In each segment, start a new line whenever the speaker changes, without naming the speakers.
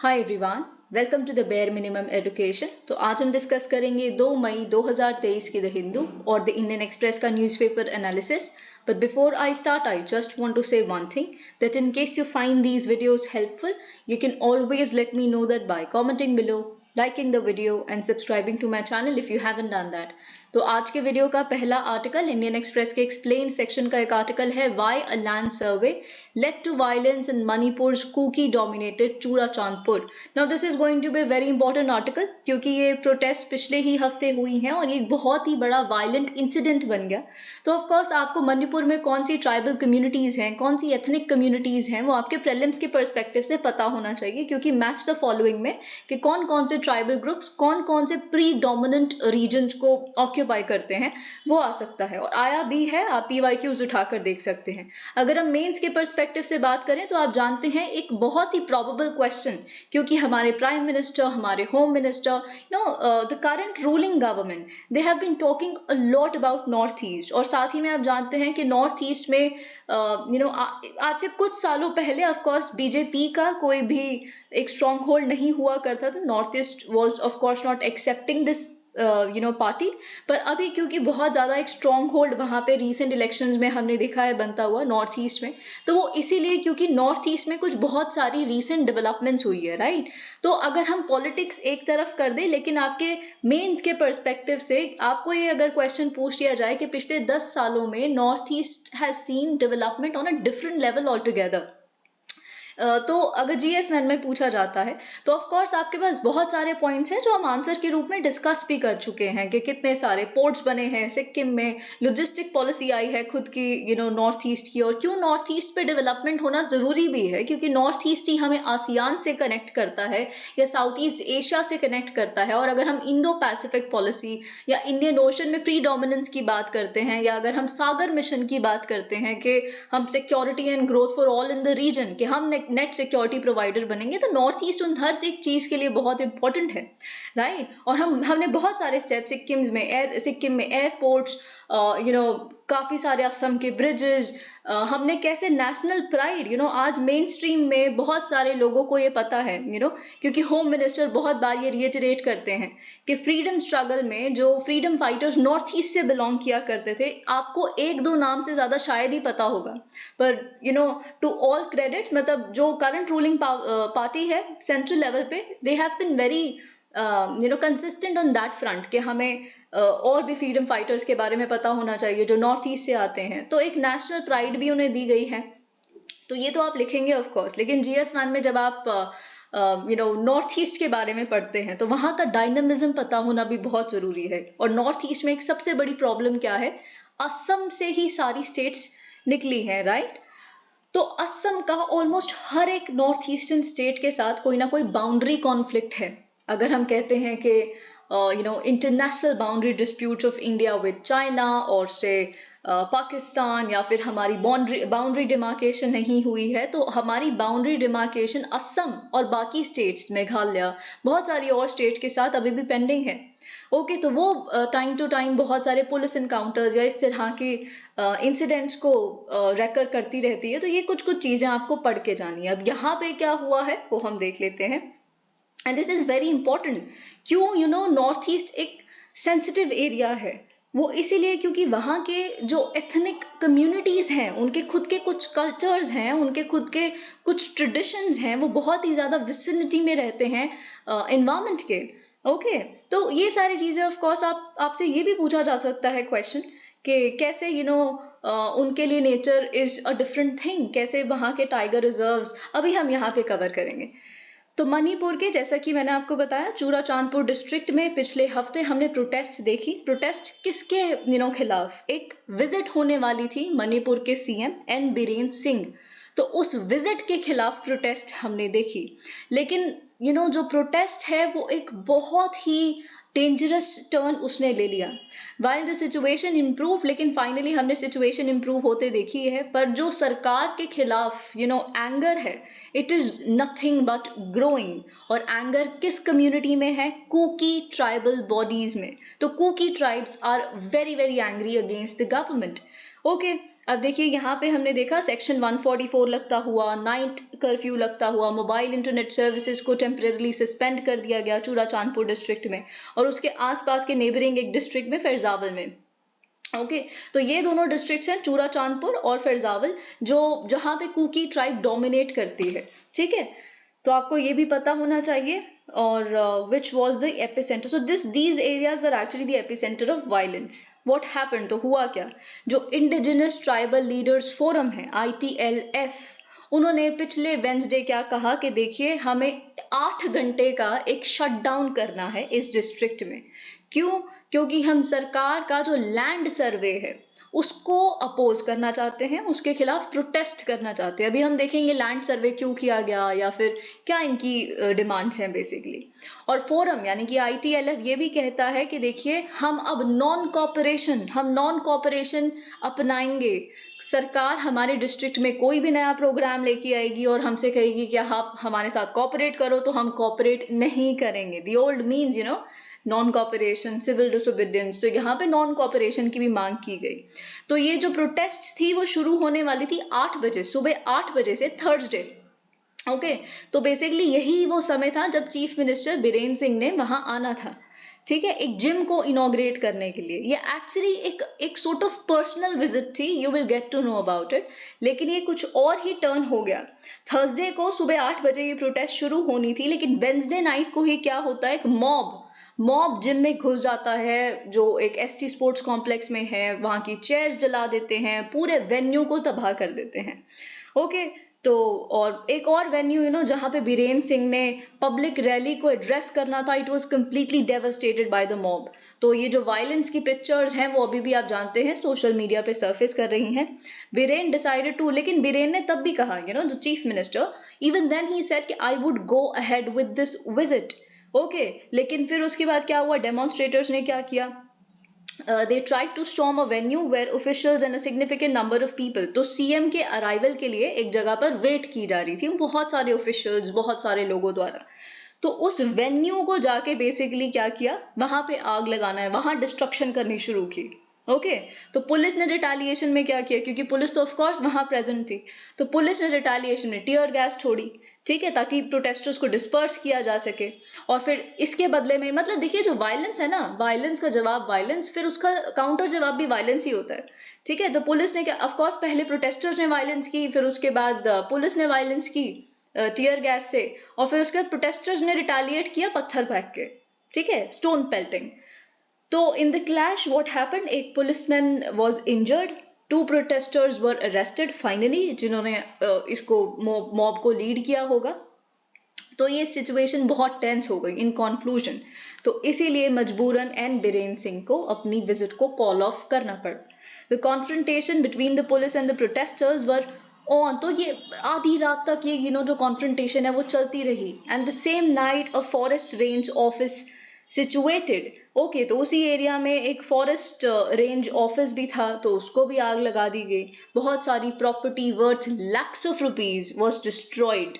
Hi everyone, welcome to the bare minimum education. तो आज हम डिस्कस करेंगे 2 मई 2023 की द हिंदू और द इंडियन एक्सप्रेस का newspaper analysis. But before I start, I just want to say one thing, that in case you find these videos helpful, you can always let me know that by commenting below, liking the video and subscribing to my channel if you haven't done that. तो आज के video का पहला article Indian express के explain section का एक article है, why a land survey led to violence in Manipur's Kuki dominated Churachandpur. Now this is going to be a very important article क्योंकि ये प्रोटेस्ट पिछले ही हफ्ते हुई हैं और ये एक बहुत ही बड़ा वायलेंट इंसिडेंट बन गया। तो ऑफ कोर्स आपको मणिपुर में कौन सी ट्राइबल कम्युनिटीज हैं, कौन सी एथनिक कम्युनिटीज हैं, वो आपके प्रीलिम्स के पर्सपेक्टिव से पता होना चाहिए, क्योंकि मैच द फॉलोइंग में कि कौन कौन से ट्राइबल ग्रुप्स कौन कौन से प्री डोमिनेंट रीजन्स को ऑक्यूपाई करते हैं वो आ सकता है। और आया भी है, आप PYQs उठाकर देख सकते हैं। अगर हम मेंस के पर्सपेक्टिव से बात करें तो आप जानते हैं एक बहुत ही प्रोबेबल क्वेश्चन, क्योंकि हमारे प्राइम मिनिस्टर, हमारे home minister, the current ruling government, they have been talking a lot about north east. और साथ ही में आप जानते हैं कि नॉर्थ ईस्ट में आज से कुछ सालों पहले ऑफ कोर्स बीजेपी का कोई भी एक स्ट्रॉन्ग होल्ड नहीं हुआ करता, तो north east was of course not accepting this party. पर अभी क्योंकि बहुत ज़्यादा एक स्ट्रॉन्ग होल्ड वहाँ पे रीसेंट इलेक्शंस में हमने देखा है बनता हुआ नॉर्थ ईस्ट में, तो वो इसीलिए क्योंकि नॉर्थ ईस्ट में कुछ बहुत सारी रीसेंट डेवलपमेंट्स हुई है, राइट। तो अगर हम पॉलिटिक्स एक तरफ कर दें, लेकिन आपके मेंस के पर्सपेक्टिव से आपको ये अगर क्वेश्चन पूछ लिया जाए कि पिछले 10 सालों में north east has seen development on a different level all together, तो अगर GS1 में पूछा जाता है तो ऑफ कोर्स आपके पास बहुत सारे पॉइंट्स हैं जो हम आंसर के रूप में डिस्कस भी कर चुके हैं कि कितने सारे पोर्ट्स बने हैं सिक्किम में, लॉजिस्टिक पॉलिसी आई है खुद की नॉर्थ ईस्ट की, और क्यों नॉर्थ ईस्ट पे डेवलपमेंट होना ज़रूरी भी है, क्योंकि नॉर्थ ईस्ट ही हमें आसियान से कनेक्ट करता है या साउथ ईस्ट एशिया से कनेक्ट करता है। और अगर हम इंडो पैसिफिक पॉलिसी या इंडियन ओशन में प्री डोमिनेंस की बात करते हैं, या अगर हम सागर मिशन की बात करते हैं कि हम security and growth for all in the region, कि हम नेट सिक्योरिटी प्रोवाइडर बनेंगे, तो नॉर्थ ईस्ट उन हर एक चीज के लिए बहुत इंपॉर्टेंट है, राइट। और हमने बहुत सारे स्टेप सिक्किम में एयरपोर्ट्स, काफी सारे असम के ब्रिजेस, हमने कैसे नेशनल प्राइड, आज मेन स्ट्रीम में बहुत सारे लोगों को ये पता है, क्योंकि होम मिनिस्टर बहुत बार ये रिएटरेट करते हैं कि फ्रीडम स्ट्रगल में जो फ्रीडम फाइटर्स नॉर्थ ईस्ट से बिलोंग किया करते थे, आपको एक दो नाम से ज्यादा शायद ही पता होगा, पर टू ऑल क्रेडिट्स, मतलब जो करंट रूलिंग पार्टी है सेंट्रल लेवल पे, they have been very consistent on that front कि हमें और भी फ्रीडम फाइटर्स के बारे में पता होना चाहिए जो नॉर्थ ईस्ट से आते हैं, तो एक नेशनल प्राइड भी उन्हें दी गई है। तो ये तो आप लिखेंगे ऑफ कोर्स, लेकिन GS1 में जब आप नॉर्थ ईस्ट के बारे में पढ़ते हैं तो वहाँ का डायनामिज्म पता होना भी बहुत जरूरी है। और नॉर्थ ईस्ट में एक सबसे बड़ी प्रॉब्लम क्या है, असम से ही सारी स्टेट्स निकली हैं, राइट। तो असम का ऑलमोस्ट हर एक नॉर्थ ईस्टर्न स्टेट के साथ कोई ना कोई बाउंड्री कॉन्फ्लिक्ट है। अगर हम कहते हैं कि international boundary disputes of India with China और से पाकिस्तान, या फिर हमारी बाउंड्री डिमार्केशन नहीं हुई है, तो हमारी बाउंड्री डिमार्केशन असम और बाकी स्टेट्स, मेघालय, बहुत सारी और स्टेट के साथ अभी भी पेंडिंग है। ओके, तो वो टाइम टू टाइम बहुत सारे पुलिस इनकाउंटर्स या इस तरह के इंसिडेंट्स को रेकर करती रहती है। तो ये कुछ चीजें आपको पढ़ के जानी है। अब यहाँ पे क्या हुआ है वो हम देख लेते हैं, and this is very important. क्यों नॉर्थ ईस्ट एक सेंसिटिव एरिया है, वो इसीलिए क्योंकि वहाँ के जो एथनिक कम्युनिटीज हैं, उनके खुद के कुछ कल्चर्स हैं, उनके खुद के कुछ ट्रेडिशंस हैं, वो बहुत ही ज्यादा विसिनिटी में रहते हैं एनवायरमेंट के। ओके, तो ये सारी चीजें ऑफ कोर्स आपसे ये भी पूछा जा सकता है क्वेश्चन कि कैसे उनके लिए nature is a different thing, कैसे वहाँ के टाइगर रिजर्व्स अभी हम यहाँ पे कवर करेंगे। तो मणिपुर के, जैसा कि मैंने आपको बताया, चूराचांदपुर डिस्ट्रिक्ट में पिछले हफ्ते हमने प्रोटेस्ट देखी। प्रोटेस्ट किसके खिलाफ? एक विजिट होने वाली थी मणिपुर के CM N बीरेन सिंह, तो उस विजिट के खिलाफ प्रोटेस्ट हमने देखी। लेकिन जो प्रोटेस्ट है वो एक बहुत ही डेंजरस टर्न उसने ले लिया। वाइल द सिचुएशन इम्प्रूव, लेकिन फाइनली हमने सिचुएशन इम्प्रूव होते देखी है, पर जो सरकार के खिलाफ एंगर है, it is nothing but growing. और एंगर किस कम्युनिटी में है? कुकी ट्राइबल बॉडीज में। तो Kuki tribes are very very angry against the government. Okay, अब देखिए यहाँ पे हमने देखा सेक्शन 144 लगता हुआ, नाइट कर्फ्यू लगता हुआ, मोबाइल इंटरनेट सर्विसेज को टेम्परेरली सस्पेंड कर दिया गया चूरा चांदपुर डिस्ट्रिक्ट में और उसके आसपास के नेबरिंग एक डिस्ट्रिक्ट में फैजावल में। ओके तो ये दोनों डिस्ट्रिक्ट्स हैं, चूरा चांदपुर और फैजावल, जो जहाँ पे कुकी ट्राइब डोमिनेट करती है। ठीक है, तो आपको ये भी पता होना चाहिए। और which was the epicentre, so these areas were actually the epicentre of violence. What happened, तो हुआ क्या, जो इंडिजिनस ट्राइबल लीडर्स फोरम है ITLF, उन्होंने पिछले वेंसडे क्या कहा कि देखिए हमें 8 घंटे का एक शटडाउन करना है इस डिस्ट्रिक्ट में। क्यों, क्योंकि हम सरकार का जो लैंड सर्वे है उसको अपोज करना चाहते हैं, उसके खिलाफ प्रोटेस्ट करना चाहते हैं। अभी हम देखेंगे लैंड सर्वे क्यों किया गया या फिर क्या इनकी डिमांड्स हैं बेसिकली। और फोरम यानी कि ITLF ये भी कहता है कि देखिए हम अब नॉन कॉपरेशन अपनाएंगे। सरकार हमारे डिस्ट्रिक्ट में कोई भी नया प्रोग्राम लेके आएगी और हमसे कहेगी कि आप हमारे साथ कॉपरेट करो, तो हम कॉपरेट नहीं करेंगे। The old means non cooperation, civil disobedience, तो यहाँ पे नॉन कॉपरेशन की भी मांग की गई। तो ये जो प्रोटेस्ट थी वो शुरू होने वाली थी 8 बजे, सुबह 8 बजे से थर्सडे। ओके तो बेसिकली यही वो समय था जब चीफ मिनिस्टर बीरेन सिंह ने वहां आना था। ठीक है, एक जिम को इनॉग्रेट करने के लिए। ये एक्चुअली एक सॉर्ट ऑफ पर्सनल विजिट थी, you will get to know about it, लेकिन ये कुछ और ही टर्न हो गया। थर्सडे को सुबह 8 बजे ये प्रोटेस्ट शुरू होनी थी, लेकिन वेंसडे नाइट को ही क्या होता है, एक मॉब जिम में घुस जाता है, जो एक ST स्पोर्ट्स कॉम्प्लेक्स में है, वहां की चेयर्स जला देते हैं, पूरे वेन्यू को तबाह कर देते हैं। ओके तो और एक और वेन्यू जहां पे बीरेन सिंह ने पब्लिक रैली को एड्रेस करना था, it was completely devastated by the mob. तो ये जो वायलेंस की पिक्चर्स हैं वो अभी भी आप जानते हैं सोशल मीडिया पे सरफेस कर रही हैं। बीरेन डिसाइडेड टू, लेकिन बीरेन ने तब भी कहा the chief minister, even then he said कि I would go ahead with this visit. Okay लेकिन फिर उसके बाद क्या हुआ, डेमोन्स्ट्रेटर्स ने क्या किया, they tried to storm a venue where officials and a significant number of people, तो CM के अराइवल के लिए एक जगह पर वेट की जा रही थी, बहुत सारे ऑफिशियल्स, बहुत सारे लोगों द्वारा। तो उस वेन्यू को जाके बेसिकली क्या किया, वहां पे आग लगाना है, वहां डिस्ट्रक्शन करनी शुरू की। ओके तो पुलिस ने रिटेलिएशन में क्या किया, क्योंकि पुलिस तो ऑफ कोर्स वहां प्रेजेंट थी, तो पुलिस ने रिटेलिएशन में टीयर गैस छोड़ी। ठीक है, ताकि प्रोटेस्टर्स को डिस्पर्स किया जा सके। और फिर इसके बदले में मतलब देखिए जो वायलेंस है ना, वायलेंस का जवाब वायलेंस, फिर उसका काउंटर जवाब भी वायलेंस ही होता है। ठीक है, तो पुलिस ने क्या, ऑफ कोर्स पहले प्रोटेस्टर्स ने वायलेंस की, फिर उसके बाद पुलिस ने वायलेंस की टीयर गैस से, और फिर उसके बाद प्रोटेस्टर्स ने रिटेलिएट किया पत्थर फेंक के। ठीक है, स्टोन पेल्टिंग। तो in the clash what happened, एक policeman was injured, 2 protesters were arrested finally, जिन्होंने इसको मॉब को लीड किया होगा। तो ये सिचुएशन बहुत टेंस हो गई इन कंक्लूजन, तो इसीलिए मजबूरन एन बीरेन सिंह को अपनी विजिट को कॉल ऑफ करना पड़ा। The confrontation between the police and the protesters were on, तो ये आधी रात तक ये जो कॉन्फ्रंटेशन है वो चलती रही। And the same night a forest range office situated, okay तो उसी एरिया में एक फॉरेस्ट रेंज ऑफिस भी था, तो उसको भी आग लगा दी गई। बहुत सारी property worth lakhs of rupees was destroyed.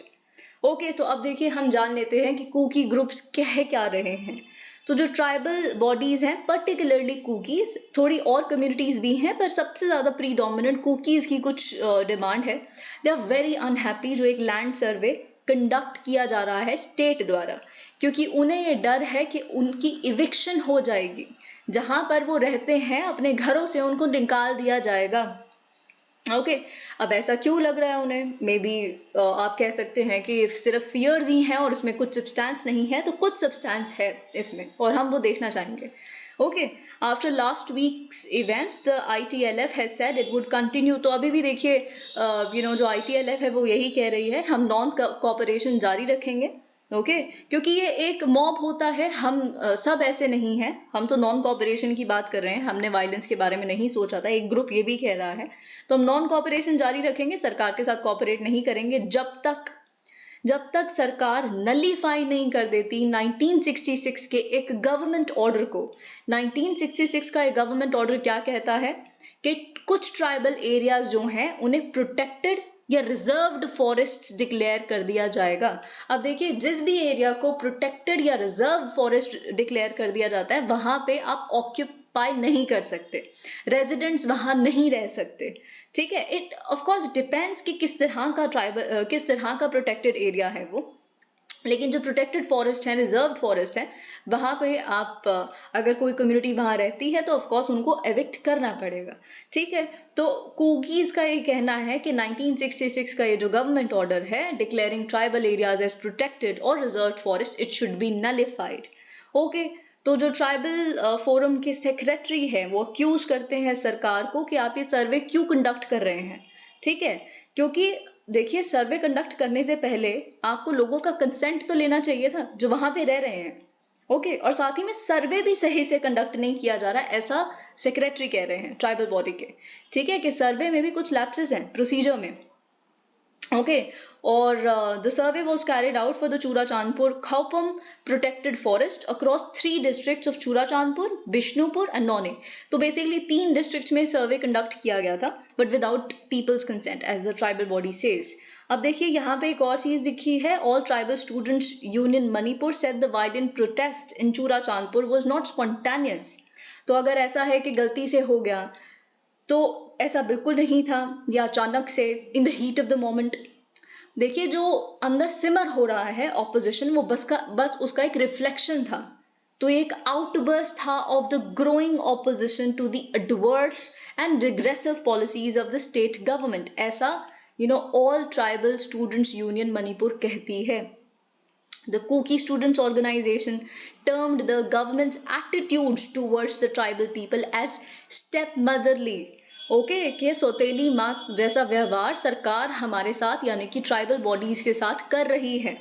Okay तो अब देखिए हम जान लेते हैं कि कुकी ग्रुप्स कह क्या रहे हैं। तो जो ट्राइबल बॉडीज हैं, पर्टिकुलरली कुकीज, थोड़ी और कम्युनिटीज भी हैं पर सबसे ज्यादा प्रीडोमिनेंट कुकीज की कुछ डिमांड है। दे आर वेरी अनहैप्पी जो एक लैंड सर्वे कंडक्ट किया जा रहा है स्टेट द्वारा, क्योंकि उन्हें ये डर है कि उनकी इविक्शन हो जाएगी, जहां पर वो रहते हैं अपने घरों से उनको निकाल दिया जाएगा। ओके अब ऐसा क्यों लग रहा है उन्हें, मे बी आप कह सकते हैं कि सिर्फ फियर्स ही हैं और इसमें कुछ सब्सटेंस नहीं है, तो कुछ सब्सटेंस है इसमें और हम वो देखना चाहेंगे। Okay after last weeks events the ITLF has said it would continue, तो अभी भी देखिए जो ITLF है वो यही कह रही है, हम नॉन कोऑपरेशन जारी रखेंगे। ओके क्योंकि ये एक मॉब होता है, हम सब ऐसे नहीं हैं, हम तो नॉन कोऑपरेशन की बात कर रहे हैं, हमने वायलेंस के बारे में नहीं सोचा था, एक ग्रुप ये भी कह रहा है। तो हम नॉन कोऑपरेशन जारी रखेंगे, सरकार के साथ कोऑपरेट नहीं करेंगे जब तक सरकार नलीफाई नहीं कर देती 1966 के एक गवर्नमेंट ऑर्डर को। 1966 का एक गवर्नमेंट ऑर्डर क्या कहता है कि कुछ ट्राइबल एरियाज जो हैं उन्हें प्रोटेक्टेड या रिजर्व्ड फॉरेस्ट डिक्लेयर कर दिया जाएगा। अब देखिए जिस भी एरिया को प्रोटेक्टेड या रिजर्व फॉरेस्ट डिक्लेयर कर दिया जाता है वहां पे आप ऑक्यूपाई नहीं कर सकते, रेजिडेंट्स वहां नहीं रह सकते, ठीक है। इट ऑफ कोर्स डिपेंड्स कि किस तरह का ट्राइबल, किस तरह का प्रोटेक्टेड एरिया है वो, लेकिन जो प्रोटेक्टेड फॉरेस्ट है, रिजर्व्ड फॉरेस्ट है, वहां पे आप अगर कोई कम्युनिटी वहां रहती है तो ऑफ कोर्स उनको एविक्ट करना पड़ेगा, ठीक है। तो कूकीज का ये कहना है कि 1966 का ये जो गवर्नमेंट ऑर्डर है declaring tribal areas as protected और reserved forest, it should be nullified. Okay, तो जो ट्राइबल फोरम के सेक्रेटरी है वो अक्यूज करते हैं सरकार को कि आप ये सर्वे क्यों कंडक्ट कर रहे हैं, ठीक है। क्योंकि देखिए, सर्वे कंडक्ट करने से पहले आपको लोगों का कंसेंट तो लेना चाहिए था जो वहां पे रह रहे हैं, ओके। और साथ ही में सर्वे भी सही से कंडक्ट नहीं किया जा रहा, ऐसा सेक्रेटरी कह रहे हैं ट्राइबल बॉडी के, ठीक है, कि सर्वे में भी कुछ लैप्सेस हैं प्रोसीजर में, ओके। और the survey was carried out for the Churachandpur Khaupam protected forest across 3 districts of Churachandpur, Bishnupur and None। तो बेसिकली 3 डिस्ट्रिक्ट में सर्वे कंडक्ट किया गया था, but without people's consent as the tribal body says. अब देखिए यहाँ पे एक और चीज लिखी है, all tribal students union Manipur said the violent protest in Churachandpur was not spontaneous। तो अगर ऐसा है कि गलती से हो गया तो ऐसा बिल्कुल नहीं था, या अचानक से in the heat of the moment. देखिए, जो अंदर सिमर हो रहा है ऑपोजिशन, वो बस उसका एक रिफ्लेक्शन था। तो एक आउटबर्स्ट था of the growing opposition to the adverse and regressive policies of the state government, ऐसा All tribal students union Manipur कहती है। The Kuki Students Organization termed the government's attitudes towards the tribal people as stepmotherly। Okay, कि सौतेली माँ जैसा व्यवहार सरकार हमारे साथ यानी कि ट्राइबल बॉडीज के साथ कर रही है।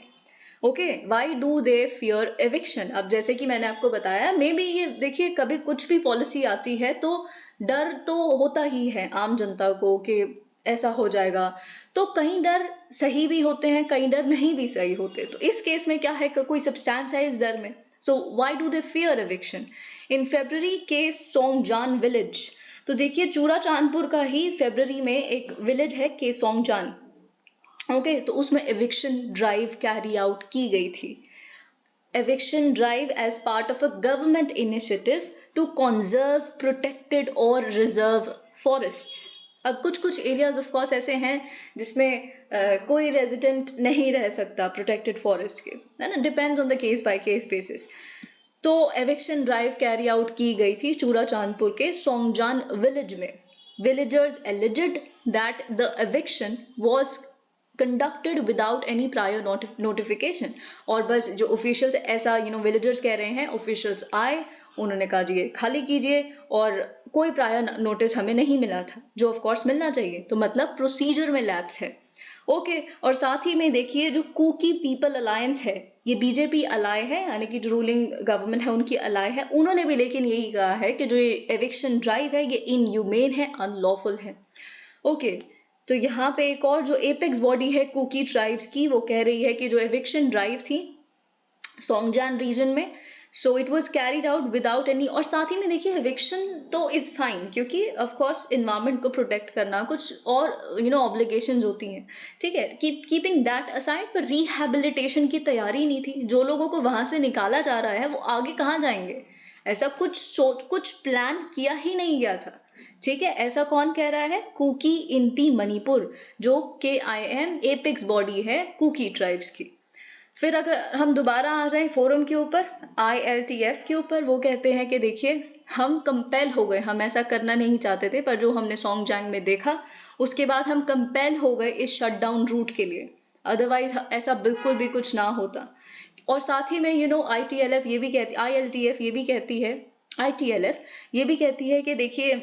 Okay, why do they fear eviction. अब जैसे कि मैंने आपको बताया, मे बी ये देखिए, कभी कुछ भी पॉलिसी आती है तो डर तो होता ही है आम जनता को कि ऐसा हो जाएगा, तो कई डर सही भी होते हैं, कई डर नहीं भी सही होते। तो इस केस में क्या है कि कोई सब्सटेंस है इस डर में। So why do they fear eviction in February case Songjang village. तो देखिए, चूराचांदपुर का ही फेब्रुअरी में एक विलेज है के सोंगजान, ओके, तो उसमें एविक्शन ड्राइव कैरी आउट की गई थी। Eviction drive as part of a government initiative to conserve protected और रिजर्व फॉरेस्ट्स। अब कुछ एरियाज ऑफ कोर्स ऐसे हैं जिसमें कोई रेजिडेंट नहीं रह सकता प्रोटेक्टेड फॉरेस्ट के, है ना, depends on the case by case basis. तो एविक्शन ड्राइव कैरी आउट की गई थी चूराचांदपुर के सोंगजान विलेज में। Villagers alleged that the eviction was conducted without any prior notification. और बस जो ऑफिशियल्स ऐसा विलेजर्स कह रहे हैं, ऑफिशियल्स आए, उन्होंने कहा जी खाली कीजिए, और कोई प्रायर नोटिस हमें नहीं मिला था, जो ऑफ कोर्स मिलना चाहिए। तो मतलब प्रोसीजर में लैप्स है, ओके। और साथ ही में देखिए, जो कुकी पीपल अलायंस है, ये बीजेपी अलाय है, यानी कि जो रूलिंग गवर्नमेंट है उनकी अलाय है, उन्होंने भी लेकिन यही कहा है कि जो ये एविक्शन ड्राइव है ये इनह्यूमेन है, अनलॉफुल है, ओके। तो यहाँ पे एक और जो एपेक्स बॉडी है कुकी ट्राइब्स की, वो कह रही है कि जो एविक्शन ड्राइव थी सोंगजान रीजन में, so it was carried out without any. और साथ ही में देखिए, एविक्शन तो इज फाइन, क्योंकि ऑफ कोर्स इन्वायरमेंट को प्रोटेक्ट करना कुछ और ऑब्लिगेशंस होती हैं, ठीक है, कीपिंग दैट असाइड, पर रिहैबिलिटेशन की तैयारी नहीं थी। जो लोगों को वहां से निकाला जा रहा है वो आगे कहाँ जाएंगे, ऐसा कुछ प्लान किया ही नहीं गया था, ठीक है। ऐसा कौन कह रहा है? कुकी इंटी मणिपुर, जो KIM एपेक्स बॉडी है कुकी ट्राइब्स की। फिर अगर हम दोबारा आ जाएं फोरम के ऊपर, ILTF के ऊपर, वो कहते हैं कि देखिए, हम कंपेल हो गए, हम ऐसा करना नहीं चाहते थे, पर जो हमने सोंगजांग में देखा उसके बाद हम कंपेल हो गए इस शटडाउन रूट के लिए, अदरवाइज ऐसा बिल्कुल भी कुछ ना होता। और साथ ही में ITLF ये भी कहती, ILTF ये भी कहती है, ITLF ये भी कहती है कि देखिए,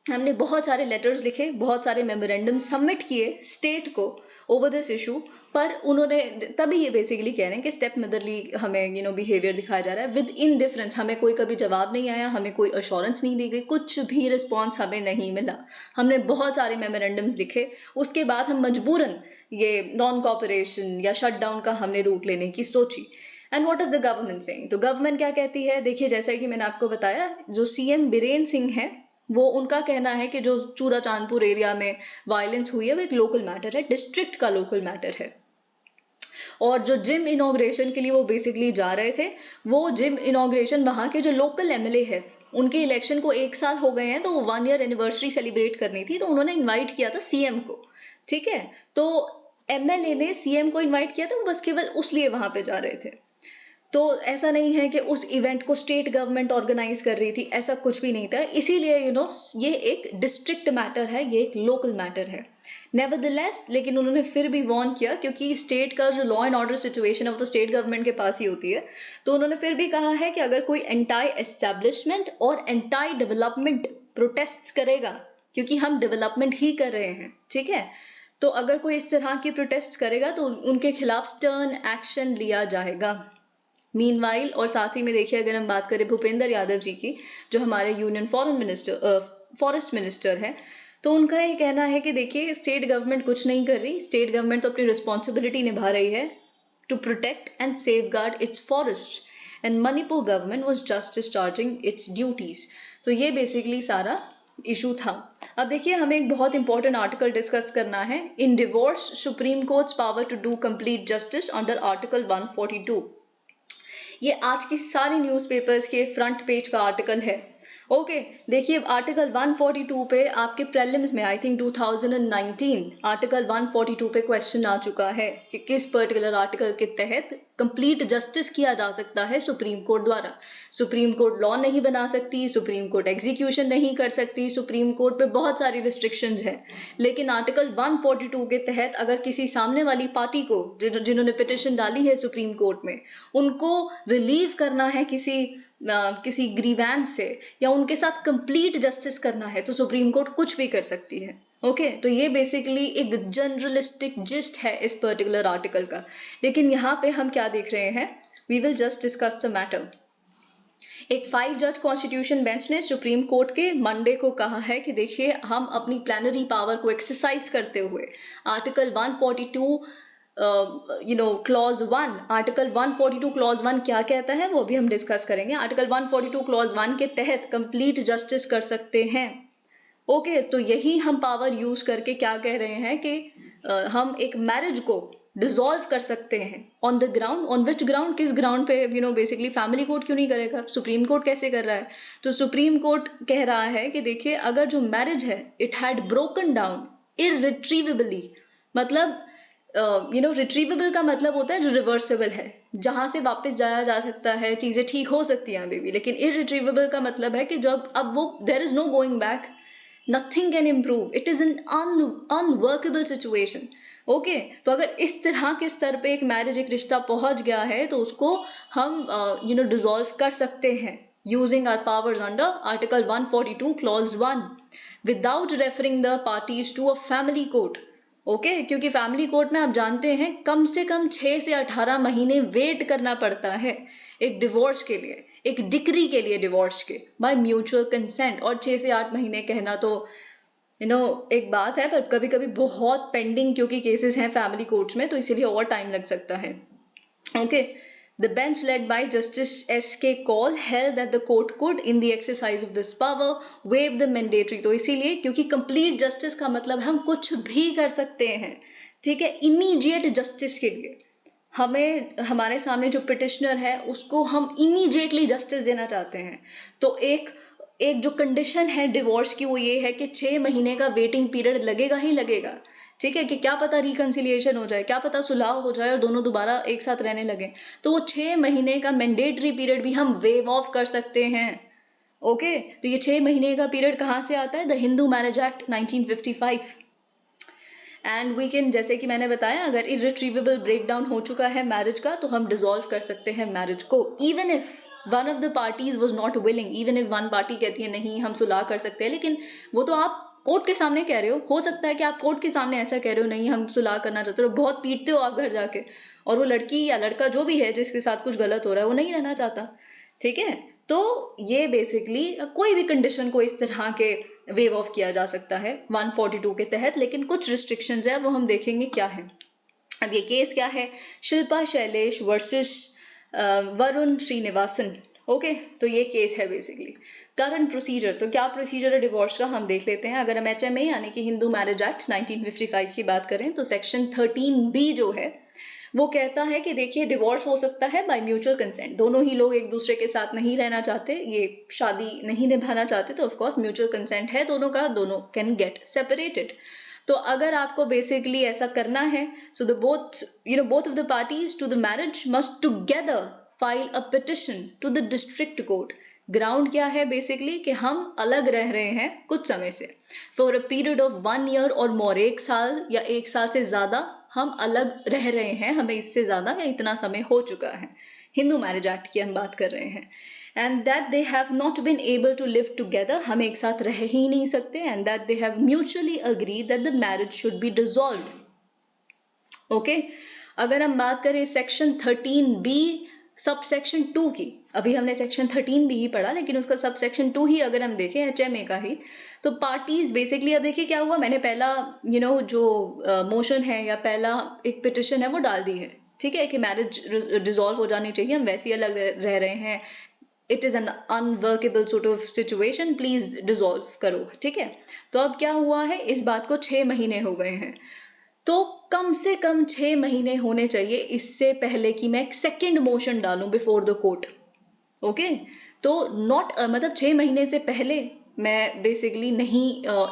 हमने बहुत सारे लेटर्स लिखे, बहुत सारे मेमोरेंडम सबमिट किए स्टेट को ओवर दिस इशू, पर उन्होंने तभी ये बेसिकली कह रहे हैं कि स्टेप मदरली हमें बिहेवियर दिखाया जा रहा है विद इनडिफरेंस। हमें कोई कभी जवाब नहीं आया, हमें कोई अश्योरेंस नहीं दी गई, कुछ भी रिस्पॉन्स हमें नहीं मिला। हमने बहुत सारे मेमोरेंडम्स लिखे, उसके बाद हम मजबूरन ये नॉन कॉपरेशन या शट डाउन का हमने रूट लेने की सोची। And what is the government saying? तो गवर्नमेंट क्या कहती है? देखिए, जैसा कि मैंने आपको बताया, जो CM बीरेन सिंह है, वो उनका कहना है कि जो चूराचांदपुर एरिया में वायलेंस हुई है वो एक लोकल मैटर है, डिस्ट्रिक्ट का लोकल मैटर है। और जो जिम इनॉग्रेशन के लिए वो बेसिकली जा रहे थे, वो जिम इनॉग्रेशन वहां के जो लोकल MLA है उनके इलेक्शन को 1 साल हो गए हैं, तो 1 ईयर एनिवर्सरी सेलिब्रेट करनी थी, तो उन्होंने इन्वाइट किया था सीएम को, ठीक है। तो एमएलए ने सीएम को इन्वाइट किया था, वो बस केवल उस लिए वहां पे जा रहे थे। तो ऐसा नहीं है कि उस इवेंट को स्टेट गवर्नमेंट ऑर्गेनाइज कर रही थी, ऐसा कुछ भी नहीं था। इसीलिए ये एक डिस्ट्रिक्ट मैटर है, ये एक लोकल मैटर है। नेवरदलेस, लेकिन उन्होंने फिर भी वार्न किया, क्योंकि स्टेट का जो लॉ एंड ऑर्डर सिचुएशन है वो तो स्टेट गवर्नमेंट के पास ही होती है। तो उन्होंने फिर भी कहा है कि अगर कोई एंटाई एस्टैब्लिशमेंट और एंटाई डेवलपमेंट प्रोटेस्ट करेगा, क्योंकि हम डेवलपमेंट ही कर रहे हैं, ठीक है, तो अगर कोई इस तरह की प्रोटेस्ट करेगा तो उनके खिलाफ स्टर्न एक्शन लिया जाएगा। मीनवाइल, और साथ ही में देखिए अगर हम बात करें भूपेंद्र यादव जी की, जो हमारे यूनियन फॉरेस्ट मिनिस्टर है, तो उनका ये कहना है कि देखिए स्टेट गवर्नमेंट कुछ नहीं कर रही, स्टेट गवर्नमेंट तो अपनी रिस्पॉन्सिबिलिटी निभा रही है to protect and safeguard its forest, and Manipur government was just discharging its duties. तो ये बेसिकली सारा इशू था। अब देखिए हमें एक बहुत इंपॉर्टेंट आर्टिकल डिस्कस करना है, in divorce Supreme Court's power to do complete justice under article 142। ये आज की सारी न्यूज़पेपर्स के फ्रंट पेज का आर्टिकल है। ओके, देखिए आर्टिकल 142 पे आपके प्रीलिम्स में आई थिंक 2019 आर्टिकल 142 पे क्वेश्चन आ चुका है कि किस पर्टिकुलर आर्टिकल के तहत कंप्लीट जस्टिस किया जा सकता है सुप्रीम कोर्ट द्वारा। सुप्रीम कोर्ट लॉ नहीं बना सकती, सुप्रीम कोर्ट एग्जीक्यूशन नहीं कर सकती, सुप्रीम कोर्ट पे बहुत सारी रिस्ट्रिक्शंस हैं, लेकिन आर्टिकल 142 के तहत अगर किसी सामने वाली पार्टी को जिन्होंने पिटिशन डाली है सुप्रीम कोर्ट में, उनको रिलीव करना है किसी ग्रीवेंस से, या उनके साथ कंप्लीट जस्टिस करना है, तो सुप्रीम कोर्ट कुछ भी कर सकती है। ओके, तो ये बेसिकली एक जनरलिस्टिक जिस्ट है इस पर्टिकुलर आर्टिकल का। लेकिन यहाँ पे हम क्या देख रहे हैं, we will just discuss the matter. एक 5 जज कॉन्स्टिट्यूशन बेंच ने सुप्रीम कोर्ट के मंडे को कहा है कि देखिए हम अपनी प्लेनरी पावर को एक्सरसाइज करते हुए आर्टिकल 142 क्लॉज 1, आर्टिकल 142 क्लॉज 1 क्या कहता है वो भी हम डिस्कस करेंगे। आर्टिकल 142 क्लॉज 1 के तहत कंप्लीट जस्टिस कर सकते हैं। ओके, तो यही हम पावर यूज करके क्या कह रहे हैं कि हम एक मैरिज को डिसॉल्व कर सकते हैं on the ground, on which ground, किस ग्राउंड पे, बेसिकली फैमिली कोर्ट क्यों नहीं करेगा, सुप्रीम कोर्ट कैसे कर रहा है। तो सुप्रीम कोर्ट कह रहा है कि देखिए अगर जो मैरिज है इट हैड ब्रोकन डाउन इररिट्रीवेबली, मतलब रिट्रीवेबल का मतलब होता है जो रिवर्सेबल है, जहां से वापस जाया जा सकता है, चीजें ठीक हो सकती हैं अभी भी, लेकिन इररिट्रीवेबल का मतलब है कि जब अब वो there is no going back, nothing can improve, it is an unworkable situation. Okay, तो अगर इस तरह के स्तर पे एक मैरिज, एक रिश्ता पहुंच गया है तो उसको हम डिसॉल्व कर सकते हैं using our powers under article 142 clause 1 without referring the parties to a family court. Okay, क्योंकि फैमिली कोर्ट में आप जानते हैं कम से कम 6 से 18 महीने वेट करना पड़ता है एक डिवोर्स के लिए, एक डिक्री के लिए डिवोर्स के, बाय म्यूचुअल कंसेंट। और 6 से 8 महीने कहना तो एक बात है, पर कभी कभी बहुत पेंडिंग क्योंकि केसेस हैं फैमिली कोर्ट्स में, तो इसीलिए और टाइम लग सकता है। Okay, the bench led by Justice S.K. Kaul held that the court could, in the exercise of this power, waive the mandatory। तो इसीलिए क्योंकि complete justice का मतलब हम कुछ भी कर सकते हैं, ठीक है, immediate justice के लिए हमें, हमारे सामने जो पिटिशनर है उसको हम immediately justice देना चाहते हैं, तो एक जो कंडीशन है डिवोर्स की वो ये है कि 6 महीने का वेटिंग पीरियड लगेगा ही लगेगा, ठीक है, कि क्या पता रिकंसिलिएशन हो जाए, क्या पता सुलह हो जाए और दोनों दोबारा एक साथ रहने लगे, तो वो 6 महीने का मैंडेटरी पीरियड भी हम वेव ऑफ कर सकते हैं। ओके, तो ये 6 महीने का पीरियड कहाँ से आता है, the Hindu marriage act 1955। And we can, जैसे कि मैंने बताया, अगर इररिट्रीवेबल ब्रेकडाउन हो चुका है मैरिज का तो हम डिसॉल्व कर सकते हैं मैरिज को, even if one of the parties was not willing, even if one party कहती है नहीं हम सुलह कर सकते हैं, लेकिन वो तो आप कोर्ट के सामने कह रहे हो सकता है कि आप कोर्ट के सामने ऐसा कह रहे हो नहीं हम सुलह करना चाहते हो, बहुत पीटते हो आप घर जाके, और वो लड़की या लड़का जो भी है जिसके साथ कुछ गलत हो रहा है वो नहीं रहना चाहता, ठीक है। तो ये बेसिकली कोई भी कंडीशन को इस तरह के वेव ऑफ किया जा सकता है 142 के तहत, लेकिन कुछ रिस्ट्रिक्शंस है वो हम देखेंगे क्या है। अब ये केस क्या है, शिल्पा शैलेश वर्सेस वरुण श्रीनिवासन। ओके, तो ये केस है बेसिकली। करंट प्रोसीजर, तो क्या प्रोसीजर है डिवोर्स का हम देख लेते हैं। अगर हम HMA यानी कि हिंदू मैरिज एक्ट 1955 की बात करें तो सेक्शन 13B जो है वो कहता है कि देखिए डिवोर्स हो सकता है बाय म्यूचुअल कंसेंट, दोनों ही लोग एक दूसरे के साथ नहीं रहना चाहते, ये शादी नहीं निभाना चाहते, तो ऑफ कोर्स म्यूचुअल कंसेंट है दोनों का, दोनों कैन गेट सेपरेटेड। तो अगर आपको बेसिकली ऐसा करना है, so the both of the parties to the marriage must together file a petition to the district court. Ground क्या है बेसिकली कि हम अलग रह रहे हैं कुछ समय से, for a period of 1 year और मोर, 1 साल या 1 साल से ज्यादा हम अलग रह रहे हैं, हमें इससे ज्यादा या इतना समय हो चुका है। हिंदू मैरिज एक्ट की हम बात कर रहे हैं। And that they have not been able to live together, हम एक साथ रह ही नहीं सकते, and that they have mutually agree that the marriage should be dissolved. Okay, अगर हम बात करें सेक्शन 13B सब सेक्शन 2 की, अभी हमने सेक्शन 13B ही पढ़ा, लेकिन उसका सब सेक्शन 2 ही अगर हम देखें HMA का ही, तो पार्टीज बेसिकली, अब देखिए क्या हुआ, मैंने पहला जो मोशन है या पहला एक पिटिशन है वो डाल दी है, ठीक है, कि मैरिज डिसॉल्व हो जानी चाहिए, हम वैसे ही अलग रह रहे हैं, it is an unworkable sort of situation, please dissolve करो, ठीक है। तो अब क्या हुआ है, इस बात को 6 महीने हो गए हैं, तो कम से कम 6 महीने होने चाहिए इससे पहले कि मैं एक सेकंड मोशन डालूं बिफोर द कोर्ट। ओके, तो नॉट मतलब 6 महीने से पहले मैं बेसिकली नहीं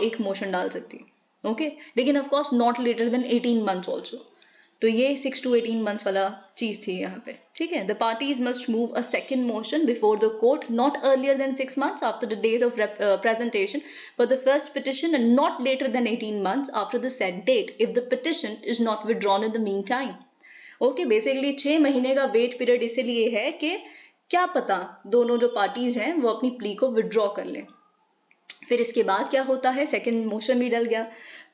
एक मोशन डाल सकती। ओके, लेकिन of course not later than 18 months also. तो ये 6 to 18 मंथ्स वाला चीज थी यहाँ पे, ठीक है। The parties must move a second motion before the court not earlier than 6 months after the date of presentation for the first petition and not later than 18 months after the said date if the petition is not withdrawn in the meantime. Okay, basically 6 महीने का wait period इसीलिए है कि क्या पता दोनों जो parties हैं वो अपनी प्ली को विड्रॉ कर लें। फिर इसके बाद क्या होता है, सेकंड मोशन भी डल गया।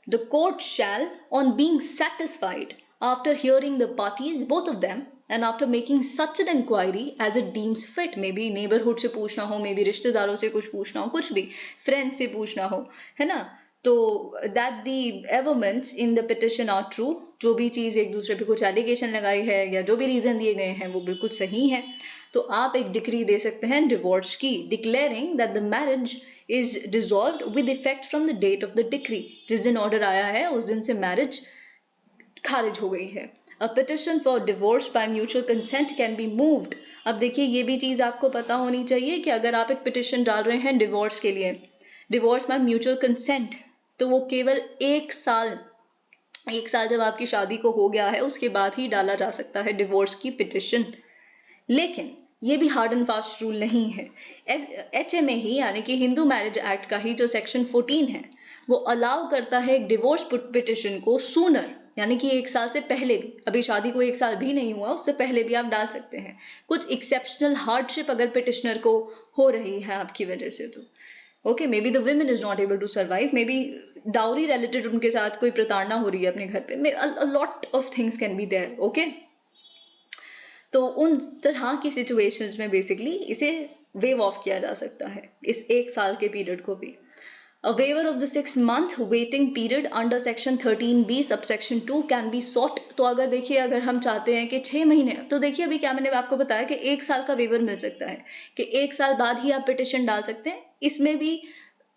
The court shell on being satisfied after hearing the parties both of them and after making such an inquiry as it deems fit, maybe neighborhood से पूछना हो, maybe रिश्तेदारों से कुछ पूछना हो, कुछ भी फ्रेंड से पूछना हो, है ना, तो that the averments in the petition are true, जो भी चीज एक दूसरे पे कुछ एलिगेशन लगाई है या जो भी रीजन दिए गए हैं वो बिल्कुल सही है, तो आप एक डिक्री दे सकते हैं डिवोर्स की, declaring that the marriage is dissolved with effect from the date of the decree. जिस दिन ऑर्डर आया है उस दिन से मैरिज खारिज हो गई है। A petition for divorce by mutual consent can be moved. अब देखिए ये भी चीज आपको पता होनी चाहिए कि अगर आप एक पिटिशन डाल रहे हैं डिवोर्स के लिए, डिवोर्स बाय म्यूचुअल कंसेंट, तो वो केवल 1 साल जब आपकी शादी को हो गया है उसके बाद ही डाला जा सकता है डिवोर्स की पिटिशन। लेकिन ये भी हार्ड एंड फास्ट रूल नहीं है। HMA ही यानी कि हिंदू मैरिज एक्ट का ही जो सेक्शन 14 है वो अलाउ करता है एक डिवोर्स पिटिशन को सूनर, यानी कि 1 साल से पहले भी, अभी शादी को 1 साल भी नहीं हुआ उससे पहले भी आप डाल सकते हैं। कुछ एक्सेप्शनल हार्डशिप अगर पिटिशनर को हो रही है आपकी वजह से, तो okay, maybe the women is not able to survive, maybe dowry related उनके साथ कोई प्रताड़ना हो रही है अपने घर पे, a lot of things can be there. Okay, तो उन तरह की सिचुएशंस में बेसिकली इसे वेव ऑफ किया जा सकता है, इस 1 साल के पीरियड को भी। A waiver of the 6-month waiting period under section 13B subsection 2 can be sought. तो अगर देखिए अगर हम चाहते हैं कि 6 महीने, तो देखिए अभी क्या मैंने आपको बताया कि 1 साल का वेवर मिल सकता है, कि 1 साल बाद ही आप पिटिशन डाल सकते हैं, इसमें भी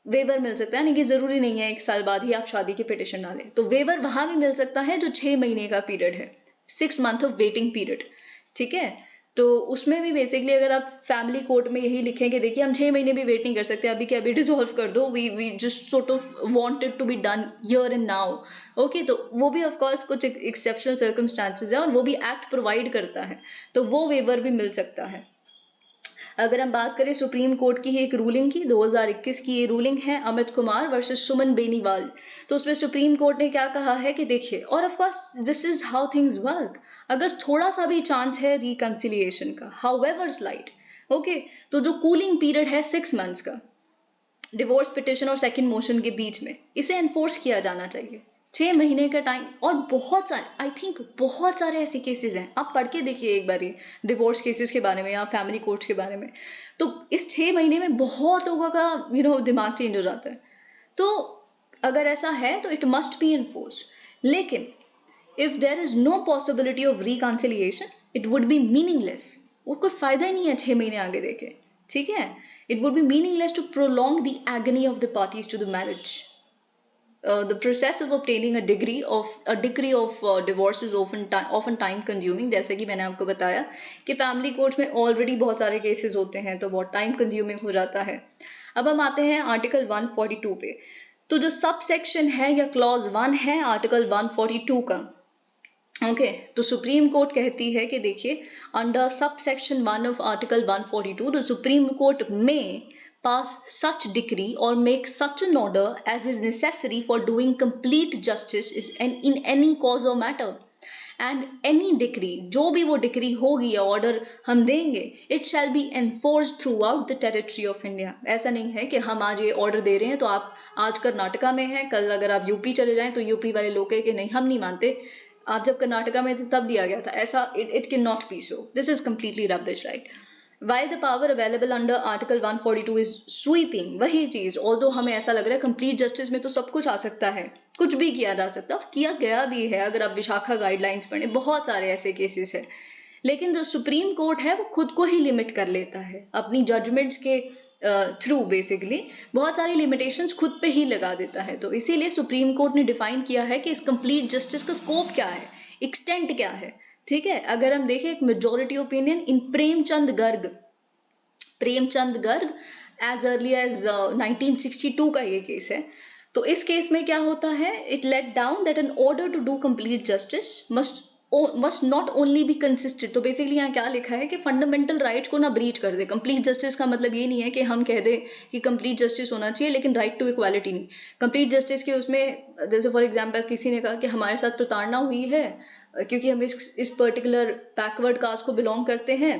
वेवर मिल सकता है, यानी कि जरूरी नहीं है 1 साल बाद ही आप शादी की पिटिशन डालें, तो वेवर वहां भी मिल सकता है जो 6 महीने का पीरियड है, 6 month ऑफ वेटिंग पीरियड, ठीक है। तो उसमें भी बेसिकली अगर आप फैमिली कोर्ट में यही लिखें कि देखिए हम 6 महीने भी वेट नहीं कर सकते, अभी के अभी डिसॉल्व कर दो, we just sort of wanted to be done here and now, okay, तो वो भी ऑफ कोर्स कुछ एक्सेप्शनल सर्कमस्टांसेस है और वो भी एक्ट प्रोवाइड करता है, तो वो वेवर भी मिल सकता है। अगर हम बात करें सुप्रीम कोर्ट की ही एक रूलिंग की, 2021 की ये रूलिंग है, अमित कुमार वर्सेस सुमन बेनीवाल, तो उसमें सुप्रीम कोर्ट ने क्या कहा है कि देखिए, और of course this is how things work, अगर थोड़ा सा भी चांस है रिकंसिलिएशन का, हाउएवर स्लाइट, ओके, तो जो कूलिंग पीरियड है 6 months का डिवोर्स पिटिशन और सेकंड मोशन के बीच में, इसे एनफोर्स किया जाना चाहिए। 6 महीने का टाइम, और बहुत सारे, आई थिंक बहुत सारे ऐसे केसेस हैं, आप पढ़ के देखिए एक बारी डिवोर्स केसेस के बारे में या फैमिली कोर्ट्स के बारे में, तो इस 6 महीने में बहुत लोगों का दिमाग चेंज हो जाता है। तो अगर ऐसा है तो इट मस्ट बी एनफोर्स, लेकिन if there is no possibility of reconciliation it would be meaningless, वो कोई फायदा ही नहीं है 6 महीने आगे देके, ठीक है। It would be meaningless to prolong the agony of the parties to the marriage. the process of obtaining a degree of divorce is often time consuming. जैसे कि मैंने आपको बताया कि फैमिली कोर्ट्स में ऑलरेडी बहुत सारे केसेस होते हैं, तो बहुत टाइम कंज्यूमिंग हो जाता है. अब हम आते हैं आर्टिकल 142 पे. तो जो सब सेक्शन है या क्लॉज 1 है आर्टिकल 142 का, ओके, तो सुप्रीम कोर्ट कहती है कि देखिए, under sub section 1 of article 142 the supreme court में pass such decree or make such an order as is necessary for doing complete justice in any cause or matter. And any decree, जो भी वो decree होगी या order हम देंगे, it shall be enforced through out the territory of India. ऐसा नहीं है कि हम आज ये ऑर्डर दे रहे हैं तो आप आज कर्नाटका में हैं, कल अगर आप यूपी चले जाएं तो यूपी वाले लोग कहें कि नहीं हम नहीं मानते, आप जब कर्नाटका में थे तब दिया गया था. ऐसा it can not be so. This is completely rubbish, right. While the power available under Article 142 is sweeping, वही चीज, although हमें ऐसा लग रहा है कंप्लीट जस्टिस में तो सब कुछ आ सकता है, कुछ भी किया जा सकता है, किया गया भी है. अगर आप विशाखा गाइडलाइंस पढ़ें, बहुत सारे ऐसे केसेस है. लेकिन जो सुप्रीम कोर्ट है वो खुद को ही लिमिट कर लेता है अपनी जजमेंट्स के थ्रू. बेसिकली बहुत सारी लिमिटेशंस खुद पे ही लगा देता है. तो इसीलिए सुप्रीम कोर्ट ने डिफाइन किया है कि इस कंप्लीट जस्टिस का स्कोप क्या है, एक्सटेंट क्या है. ठीक है, अगर हम देखें एक majority opinion in Premchand Garg as early as 1962 का ये केस है. तो इस केस में क्या होता है, it laid down that an order to do complete justice must not only be consistent. तो बेसिकली यहाँ क्या लिखा है कि फंडामेंटल राइट्स को ना ब्रीच कर दे. कंप्लीट जस्टिस का मतलब ये नहीं है कि हम कह दें कि कंप्लीट जस्टिस होना चाहिए लेकिन राइट टू इक्वालिटी नहीं. कंप्लीट जस्टिस के उसमें जैसे फॉर एग्जांपल किसी ने कहा कि हमारे साथ प्रताड़ना हुई है क्योंकि हम इस पर्टिकुलर बैकवर्ड कास्ट को बिलोंग करते हैं,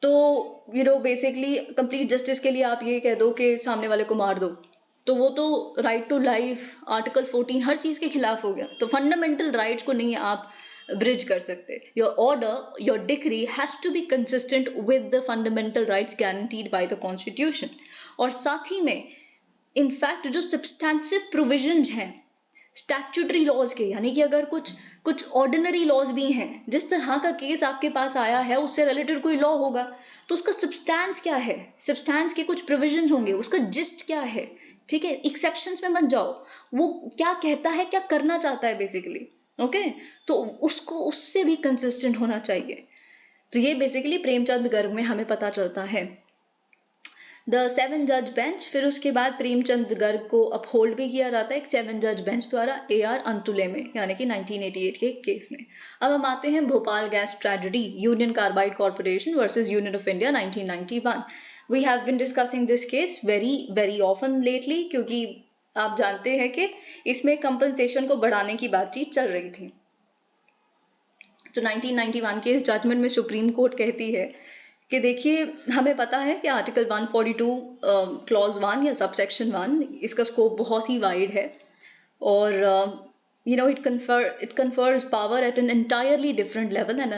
तो बेसिकली कंप्लीट जस्टिस के लिए आप ये कह दो कि सामने वाले को मार दो, तो वो तो राइट टू लाइफ, आर्टिकल 14, हर चीज के खिलाफ हो गया. तो फंडामेंटल राइट्स को नहीं आप ब्रिज कर सकते. Your order, your decree has to be consistent with the fundamental rights guaranteed by the constitution. और साथ ही में इनफैक्ट जो सब्सटेंसिव प्रोविजंस हैं स्टैट्यूटरी लॉज के, यानी कि अगर कुछ ऑर्डिनरी लॉज भी हैं, जिस तरह का केस आपके पास आया है उससे रिलेटेड कोई लॉ होगा तो उसका सब्सटेंस क्या है, सब्सटेंस के कुछ प्रोविजंस होंगे, उसका जिस्ट क्या है. ठीक है, एक्सेप्शंस में मत जाओ, वो क्या कहता है, क्या करना चाहता है बेसिकली. ओके, तो उसको उससे भी कंसिस्टेंट होना चाहिए. तो ये बेसिकली प्रेमचंद गर्ग में हमें पता चलता है. द 7 जज बेंच, फिर उसके बाद प्रेमचंद गर्ग को अपहोल्ड भी किया जाता है एक 7 जज बेंच द्वारा AR अंतुले में, यानी कि 1988 के केस में. अब हम आते हैं Bhopal gas tragedy, Union Carbide Corporation versus Union of India 1991. We have been discussing this case very very often lately, क्योंकि आप जानते हैं कि इसमें कंपनसेशन को बढ़ाने की बातचीत चल रही थी. तो 1991 के इस जजमेंट में सुप्रीम कोर्ट कहती है कि देखिए, हमें पता है कि आर्टिकल 142 क्लॉज 1 या सबसेक्शन 1, इसका स्कोप बहुत ही वाइड है और it confers power at an entirely different level and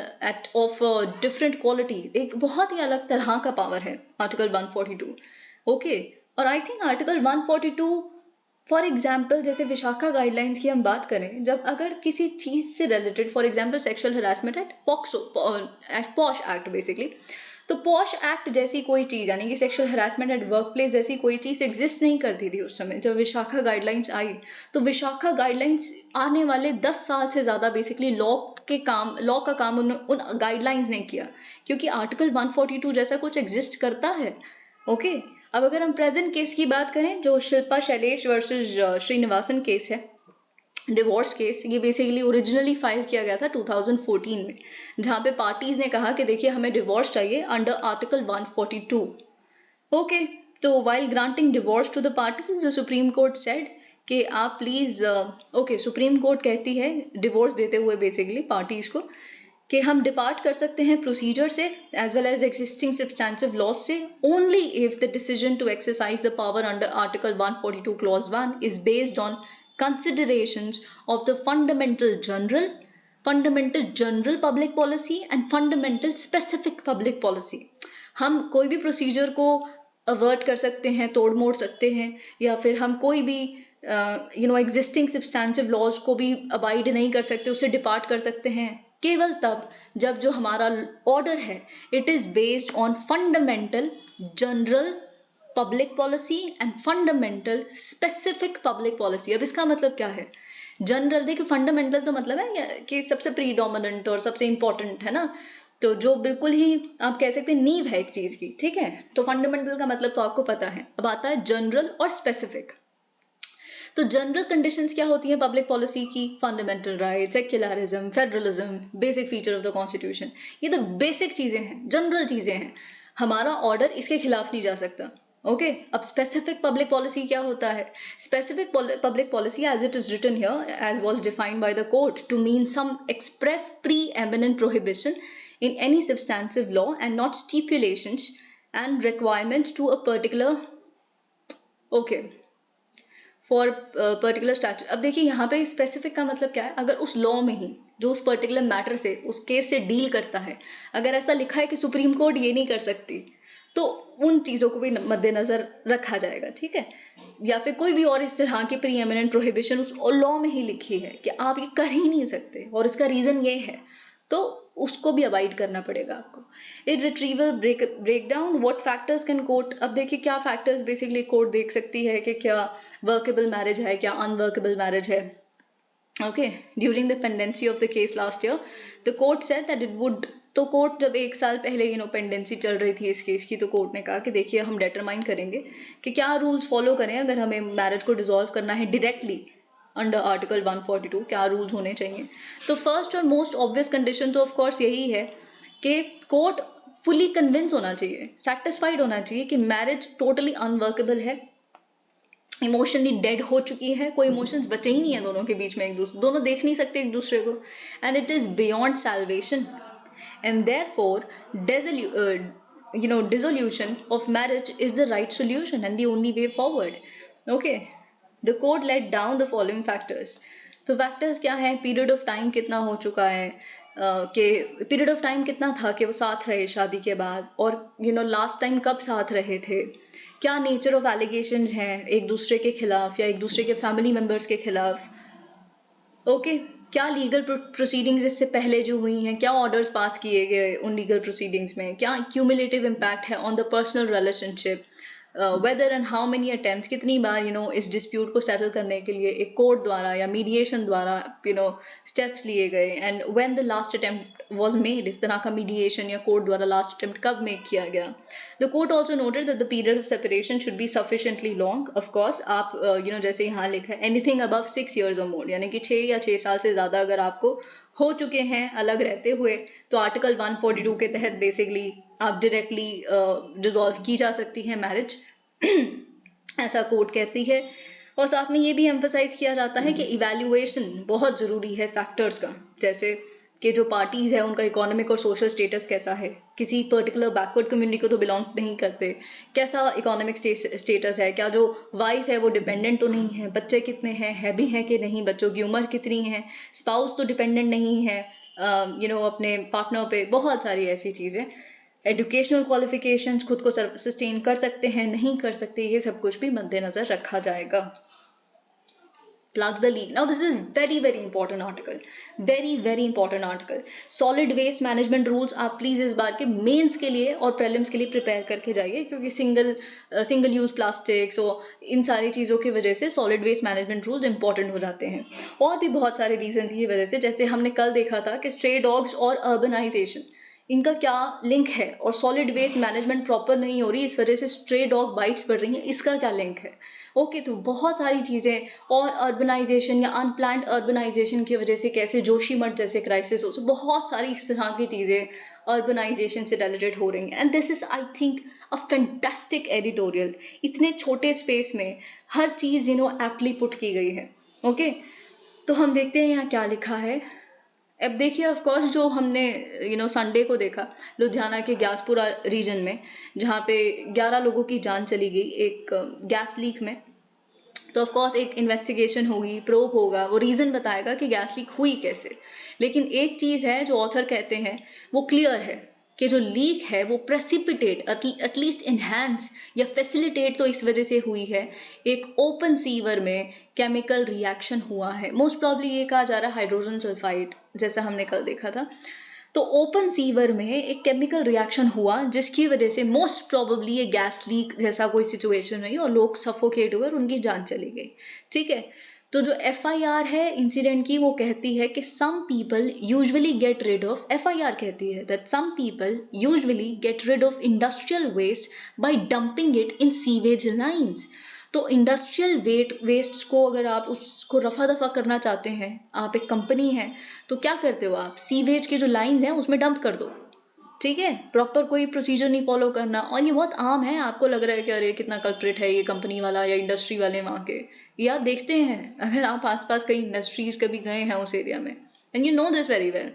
of different quality. एक बहुत ही अलग तरह का पावर है आर्टिकल 142. ओके, और I think article 142 for example, जैसे विशाखा गाइडलाइंस की हम बात करें, जब अगर किसी चीज से related, for example sexual harassment act, posh act basically, तो पॉश एक्ट जैसी कोई चीज, यानी कि sexual harassment at work place जैसी कोई चीज एग्जिस्ट नहीं करती थी उस समय जब विशाखा गाइडलाइंस आई. तो विशाखा गाइडलाइंस आने वाले 10 साल से ज्यादा बेसिकली लॉ का काम उन गाइडलाइंस ने किया, क्योंकि आर्टिकल 142 जैसा कुछ एग्जिस्ट करता है. ओके, अब अगर हम प्रेजेंट केस की बात करें, जो शिल्पा शैलेश वर्सेस श्रीनिवासन केस है, डिवोर्स केस, ये बेसिकली ओरिजिनली फाइल किया गया था 2014 में, जहां पे पार्टीज ने कहा कि देखिए हमें डिवोर्स चाहिए अंडर आर्टिकल 142. ओके, तो while granting divorce to the parties, the supreme court said कि आप प्लीज, सुप्रीम कोर्ट कहती है डिवोर्स देते हुए बेसिकली पार्टीज को कि हम डिपार्ट कर सकते हैं प्रोसीजर से as well as existing substantive laws से, only if the decision to exercise the power under article 142 clause 1 is based on considerations of the fundamental general public policy and fundamental specific public policy. हम कोई भी procedure को avert कर सकते हैं, तोड़ मोड़ सकते हैं, या फिर हम कोई भी एग्जिस्टिंग सब्सटेंसिव लॉज को भी अबाइड नहीं कर सकते, उससे डिपार्ट कर सकते हैं केवल तब जब जो हमारा ऑर्डर है it is based on fundamental general public policy and fundamental specific public policy. अब इसका मतलब क्या है? जनरल, देखिए फंडामेंटल तो मतलब है कि सबसे प्रीडोमिनेंट और सबसे इंपॉर्टेंट है ना, तो जो बिल्कुल ही आप कह सकते हैं नींव है एक चीज की, ठीक है। तो फंडामेंटल का मतलब तो आपको पता है। अब आता है जनरल और स्पेसिफिक। तो जनरल कंडीशंस क्या होती है पब्लिक पॉलिसी की? Fundamental right, secularism, federalism, basic feature of the constitution. ये तो बेसिक चीजें हैं, जनरल चीजें हैं। हमारा ऑर्डर इसके खिलाफ नहीं जा सकता। ओके अब स्पेसिफिक पब्लिक पॉलिसी क्या होता है? Specific public policy as it is written here as was defined by the court to mean some express preeminent prohibition in any substantive law and not stipulations and requirements to a particular okay for particular statute। अब देखिए यहाँ पे specific का मतलब क्या है? अगर उस लॉ में ही जो उस पर्टिकुलर मैटर से, उस केस से डील करता है, अगर ऐसा लिखा है कि सुप्रीम कोर्ट ये नहीं कर सकती, तो उन चीजों को भी मद्देनजर रखा जाएगा, ठीक है। या फिर कोई भी और इस तरह की प्री एमिनेंट प्रोहिबिशन उस लॉ में ही लिखी है कि आप ये कर ही नहीं सकते और इसका रीजन ये है, तो उसको भी अवॉइड करना पड़ेगा आपको। Irretrievable break down, what factors can court. अब देखिए क्या फैक्टर्स बेसिकली कोर्ट देख सकती है कि क्या वर्केबल मैरिज है, क्या अनवर्केबल मैरिज है। Okay during the pendency of the case last year the court said that it would, तो कोर्ट जब एक साल पहले पेंडेंसी चल रही थी इस केस की, तो कोर्ट ने कहा कि देखिए हम डिटरमाइन करेंगे कि क्या रूल्स फॉलो करें अगर हमें मैरिज को डिसॉल्व करना है डायरेक्टली अंडर आर्टिकल 142, क्या रूल्स होने चाहिए। तो फर्स्ट और मोस्ट ऑब्वियस कंडीशन तो ऑफ कोर्स यही है कि कोर्ट फुली कन्विंस होना चाहिए, सेटिस्फाइड होना चाहिए कि मैरिज टोटली अनवर्केबल है, इमोशनली डेड हो चुकी है, कोई इमोशंस बचे ही नहीं है दोनों के बीच में, एक दूसरे, दोनों देख नहीं सकते एक दूसरे को, and it is beyond salvation and therefore dissolution of marriage is the right solution and the only way forward. Okay, the court laid down the following factors. तो फैक्टर्स क्या है? पीरियड ऑफ टाइम कितना हो चुका है, कि period of time कितना था कि वो साथ रहे शादी के बाद, और लास्ट टाइम कब साथ रहे थे, क्या नेचर ऑफ एलिगेशंस हैं एक दूसरे के खिलाफ या एक दूसरे के फैमिली मेंबर्स के खिलाफ। ओके क्या लीगल प्रोसीडिंग्स इससे पहले जो हुई हैं, क्या ऑर्डर्स पास किए गए उन लीगल प्रोसीडिंग्स में, क्या क्यूमुलेटिव इम्पैक्ट है on the personal relationship, whether and how many attempts, कितनी बार इस डिस्प्यूट को सेटल करने के लिए एक कोर्ट द्वारा या मीडिएशन द्वारा स्टेप्स लिए गए, and when the last attempt was made, इस तरह का मीडिएशन या कोर्ट द्वारा लास्ट अटेम्प्ट कब मेक किया गया। The court also noted that the period of separation should be sufficiently long. Of course आप जैसे यहाँ लिखा है एनीथिंग अबव 6 years और मोर, यानी कि 6 या 6 साल से ज़्यादा अगर आपको हो चुके हैं अलग रहते हुए, तो आर्टिकल 142 के तहत बेसिकली आप डायरेक्टली डिसॉल्व की जा सकती है मैरिज ऐसा कोर्ट कहती है। और साथ में ये भी एम्फसाइज किया जाता है कि इवैल्यूएशन बहुत ज़रूरी है फैक्टर्स का, जैसे कि जो पार्टीज है उनका इकोनॉमिक और सोशल स्टेटस कैसा है, किसी पर्टिकुलर बैकवर्ड कम्युनिटी को तो बिलोंग नहीं करते, कैसा इकोनॉमिक स्टेटस है, क्या जो वाइफ है वो डिपेंडेंट तो नहीं है, बच्चे कितने हैं, है भी हैं कि नहीं, बच्चों की उम्र कितनी है, स्पाउस तो डिपेंडेंट नहीं है अपने पार्टनर पे, बहुत सारी ऐसी चीज़ें, एजुकेशनल क्वालिफिकेशंस, खुद को सस्टेन कर सकते हैं नहीं कर सकते, ये सब कुछ भी मद्देनजर रखा जाएगा। Plug the leak. Now this is very important article, very important article. Solid waste management rules आप प्लीज इस बार के मेंस के लिए और प्रीलिम्स के लिए प्रिपेयर करके जाइए, क्योंकि सिंगल यूज प्लास्टिक्स और इन सारी चीज़ों की वजह से solid waste management rules important हो जाते हैं। और भी बहुत सारे रीजंस की वजह से, जैसे हमने कल देखा था कि स्ट्रे डॉग्स और अर्बनाइजेशन, इनका क्या लिंक है, और सॉलिड वेस्ट मैनेजमेंट प्रॉपर नहीं हो रही, इस वजह से स्ट्रे डॉग बाइट्स बढ़ रही हैं, इसका क्या लिंक है। ओके तो बहुत सारी चीज़ें, और अर्बनाइजेशन या अनप्लान्ड अर्बनाइजेशन की वजह से कैसे जोशीमठ जैसे क्राइसिस हो, बहुत सारी इस तरह की चीज़ें अर्बनाइजेशन से रिलेटेड हो रही हैं। And this is I think a fantastic editorial, इतने छोटे स्पेस में हर चीज़ एप्टली पुट की गई है। ओके तो हम देखते हैं यहाँ क्या लिखा है। अब देखिए ऑफ कोर्स जो हमने संडे को देखा लुधियाना के ग्यासपुरा रीजन में, जहाँ पे 11 लोगों की जान चली गई एक गैस लीक में, तो ऑफ कोर्स एक इन्वेस्टिगेशन होगी, प्रोब होगा, वो रीज़न बताएगा कि गैस लीक हुई कैसे। लेकिन एक चीज़ है जो ऑथर कहते हैं वो क्लियर है कि जो लीक है वो प्रेसिपिटेट एटलीस्ट इनहैंस या फैसिलिटेट तो इस वजह से हुई है, एक ओपन सीवर में केमिकल रिएक्शन हुआ है, मोस्ट प्रॉब्ली ये कहा जा रहा है हाइड्रोजन सल्फाइड, जैसा हमने कल देखा था। तो ओपन सीवर में एक केमिकल रिएक्शन हुआ जिसकी वजह से मोस्ट प्रोबेबली ये गैस लीक जैसा कोई सिचुएशन हुई और लोग सफोकेट हुए और उनकी जान चली गई। ठीक है, तो जो FIR है इंसिडेंट की वो कहती है कि some people usually get rid of, FIR कहती है that some people usually get rid of industrial waste by dumping it in sewage lines. तो इंडस्ट्रियल वेस्ट को अगर आप उसको रफा दफा करना चाहते हैं, आप एक कंपनी है, तो क्या करते हो आप, सीवेज की जो लाइंस हैं उसमें डंप कर दो। ठीक है, प्रॉपर कोई प्रोसीजर नहीं फॉलो करना, और ये बहुत आम है। आपको लग रहा है कि अरे कितना कल्प्रिट है ये कंपनी वाला या इंडस्ट्री वाले वहाँ के, या देखते हैं अगर आप आसपास कई इंडस्ट्रीज कभी गए हैं उस एरिया में, and you know this very well.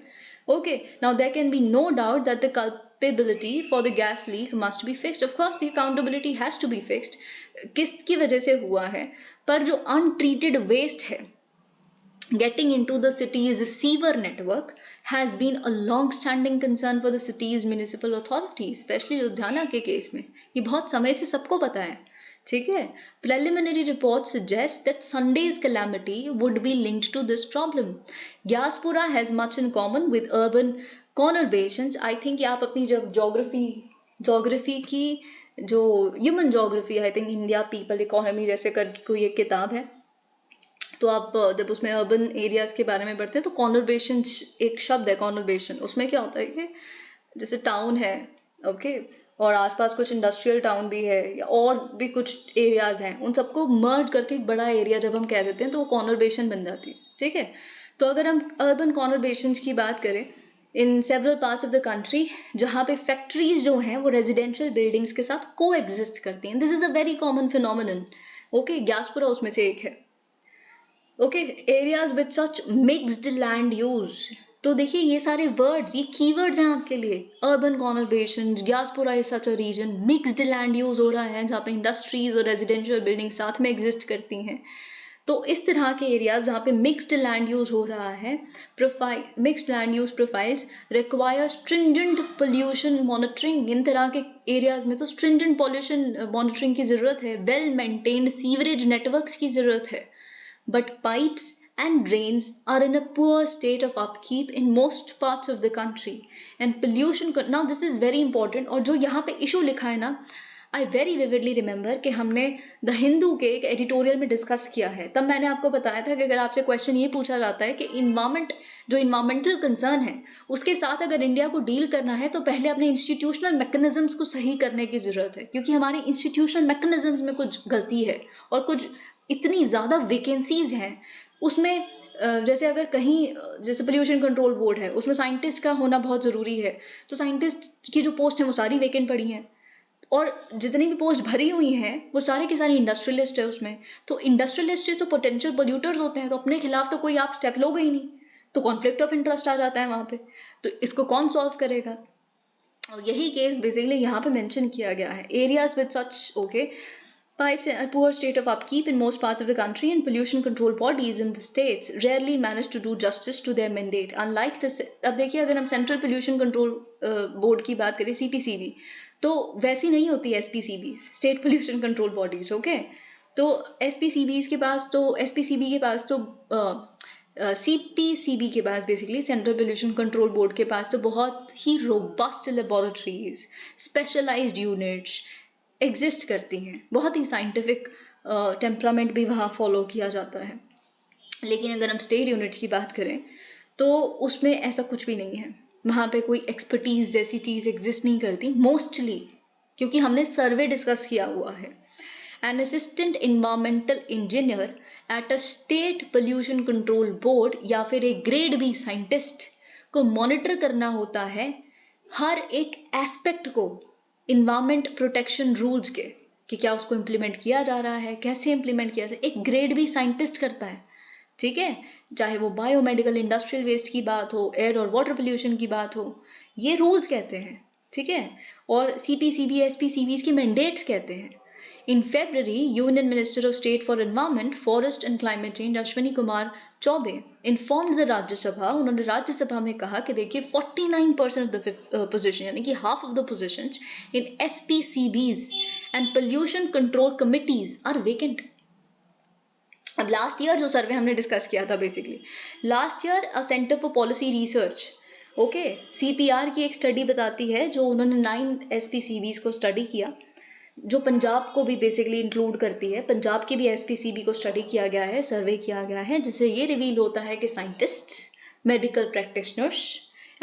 Okay, now there can be no doubt that the culpability for the gas leak must be fixed. Of course, the accountability has to be fixed. किसकी वजह से हुआ है, पर जो untreated waste है getting into the city's sewer network has been a long-standing concern for the city's municipal authorities, especially Ludhiana के case में ये बहुत समय से सबको पता है। ठीक है, preliminary reports suggest that Sunday's calamity would be linked to this problem. Gyaspura has much in common with urban conurbations. I think आप अपनी जब जोग्राफी की जो human geography, I think India people economy जैसे करके कोई एक किताब है, तो आप जब उसमें अर्बन एरियाज के बारे में पढ़ते हैं तो कॉन्वर्बेशन एक शब्द है, कॉन्वर्बेशन, उसमें क्या होता है कि जैसे टाउन है, ओके, और आसपास कुछ इंडस्ट्रियल टाउन भी है या और भी कुछ एरियाज हैं, उन सबको मर्ज करके एक बड़ा एरिया जब हम कह देते हैं तो वो कॉन्वर्बेशन बन जाती है। ठीक है, तो अगर हम अर्बन कॉन्वर्बेशन की बात करें in several parts of the country जहाँ पे फैक्ट्रीज जो हैं वो रेजिडेंशियल बिल्डिंग्स के साथ को एग्जिस्ट करती हैं, this is a very common phenomenon. Okay, Giaspura उसमें से एक है। Okay, areas with such mixed land use, तो देखिए ये सारे वर्ड्स, ये कीवर्ड्स हैं आपके लिए। Urban conurbation, Gyaspura is such a region, mixed land use हो रहा है जहाँ पे इंडस्ट्रीज और रेजिडेंशियल बिल्डिंग साथ में एग्जिस्ट करती हैं। तो इस तरह के एरियाज जहाँ पे मिक्स्ड लैंड यूज हो रहा है, mixed land use profiles require stringent pollution monitoring. इन तरह के एरियाज में तो स्ट्रिंजेंट पोल्यूशन मॉनिटरिंग की जरूरत है, वेल मेंटेन्ड सीवरेज नेटवर्क्स की जरूरत है। But pipes and drains are in a poor state of upkeep in most parts of the country. And pollution, now this is very important, और जो यहाँ पे issue लिखा है ना, I very vividly remember कि हमने द हिंदू के एक एडिटोरियल में डिस्कस किया है। तब मैंने आपको बताया था कि अगर आपसे क्वेश्चन ये पूछा जाता है कि इन्वायरमेंट, जो इन्वायरमेंटल कंसर्न है उसके साथ अगर इंडिया को डील करना है तो पहले अपने इंस्टीट्यूशनल मैकेनिज्म्स को सही करने की जरूरत है, क्योंकि हमारे इंस्टीट्यूशनल मैकेनिज्म्स में कुछ गलती है और कुछ इतनी ज़्यादा वेकेंसीज हैं उसमें। जैसे अगर कहीं जैसे पोल्यूशन कंट्रोल बोर्ड है, उसमें साइंटिस्ट का होना बहुत ज़रूरी है, तो साइंटिस्ट की जो पोस्ट है वो सारी वेकेंट पड़ी हैं, और जितनी भी पोस्ट भरी हुई हैं वो सारे के सारे इंडस्ट्रियलिस्ट है उसमें। तो इंडस्ट्रियलिस्ट तो पोटेंशियल पोल्यूटर्स होते हैं, तो अपने खिलाफ तो कोई आप स्टेप लोगे ही नहीं, तो कॉन्फ्लिक्ट ऑफ इंटरेस्ट आ जाता है वहाँ पे। तो इसको कौन सॉल्व करेगा? और यही केस बेसिकली यहाँ पे मेंशन किया गया है। Areas with such okay pipes in a poor state of upkeep in most parts of the country, and pollution control bodies in the states rarely manage to do justice to their mandate. Unlike this, अब देखिए अगर हम central pollution control board की बात करें, CPCB, तो वैसी नहीं होती SPCB, state pollution control bodies. Okay, तो SPCB के पास तो CPCB के पास basically central pollution control board के पास तो बहुत ही robust laboratories, specialised units exist करती हैं, बहुत ही साइंटिफिक टेम्परामेंट भी वहाँ फॉलो किया जाता है। लेकिन अगर हम स्टेट यूनिट की बात करें तो उसमें ऐसा कुछ भी नहीं है, वहाँ पे कोई एक्सपर्टीज जैसी चीज़ एग्जिस्ट नहीं करती मोस्टली, क्योंकि हमने सर्वे डिस्कस किया हुआ है। An assistant environmental engineer at a state pollution control board या फिर एक ग्रेड बी साइंटिस्ट को मॉनिटर करना होता है हर एक एस्पेक्ट को इन्वायरमेंट प्रोटेक्शन रूल्स के, कि क्या उसको इम्प्लीमेंट किया जा रहा है, कैसे इम्प्लीमेंट किया जाए, एक ग्रेड बी साइंटिस्ट करता है। ठीक है, चाहे वो बायोमेडिकल इंडस्ट्रियल वेस्ट की बात हो, एयर और वाटर पोल्यूशन की बात हो, ये रूल्स कहते हैं। ठीक है, और CPCB SPCBs के मैंडेट्स कहते हैं। In February, Union Minister of State for Environment, Forest and Climate Change Ashwini Kumar Chaubey informed the Rajya Sabha, उन्होंने राज्य सभा में कहा कि देखिए 49% of the position, यानी कि half of the positions in SPCBs and pollution control committees are vacant. अब लास्ट ईयर जो सर्वे हमने डिस्कस किया था, basically last year centre for policy research, okay, CPR की एक स्टडी बताती है, जो उन्होंने 9 SPCBs को स्टडी किया, जो पंजाब को भी बेसिकली इंक्लूड करती है। पंजाब की भी SPCB को स्टडी किया गया है, सर्वे किया गया है, जिससे ये रिवील होता है कि scientist, medical practitioners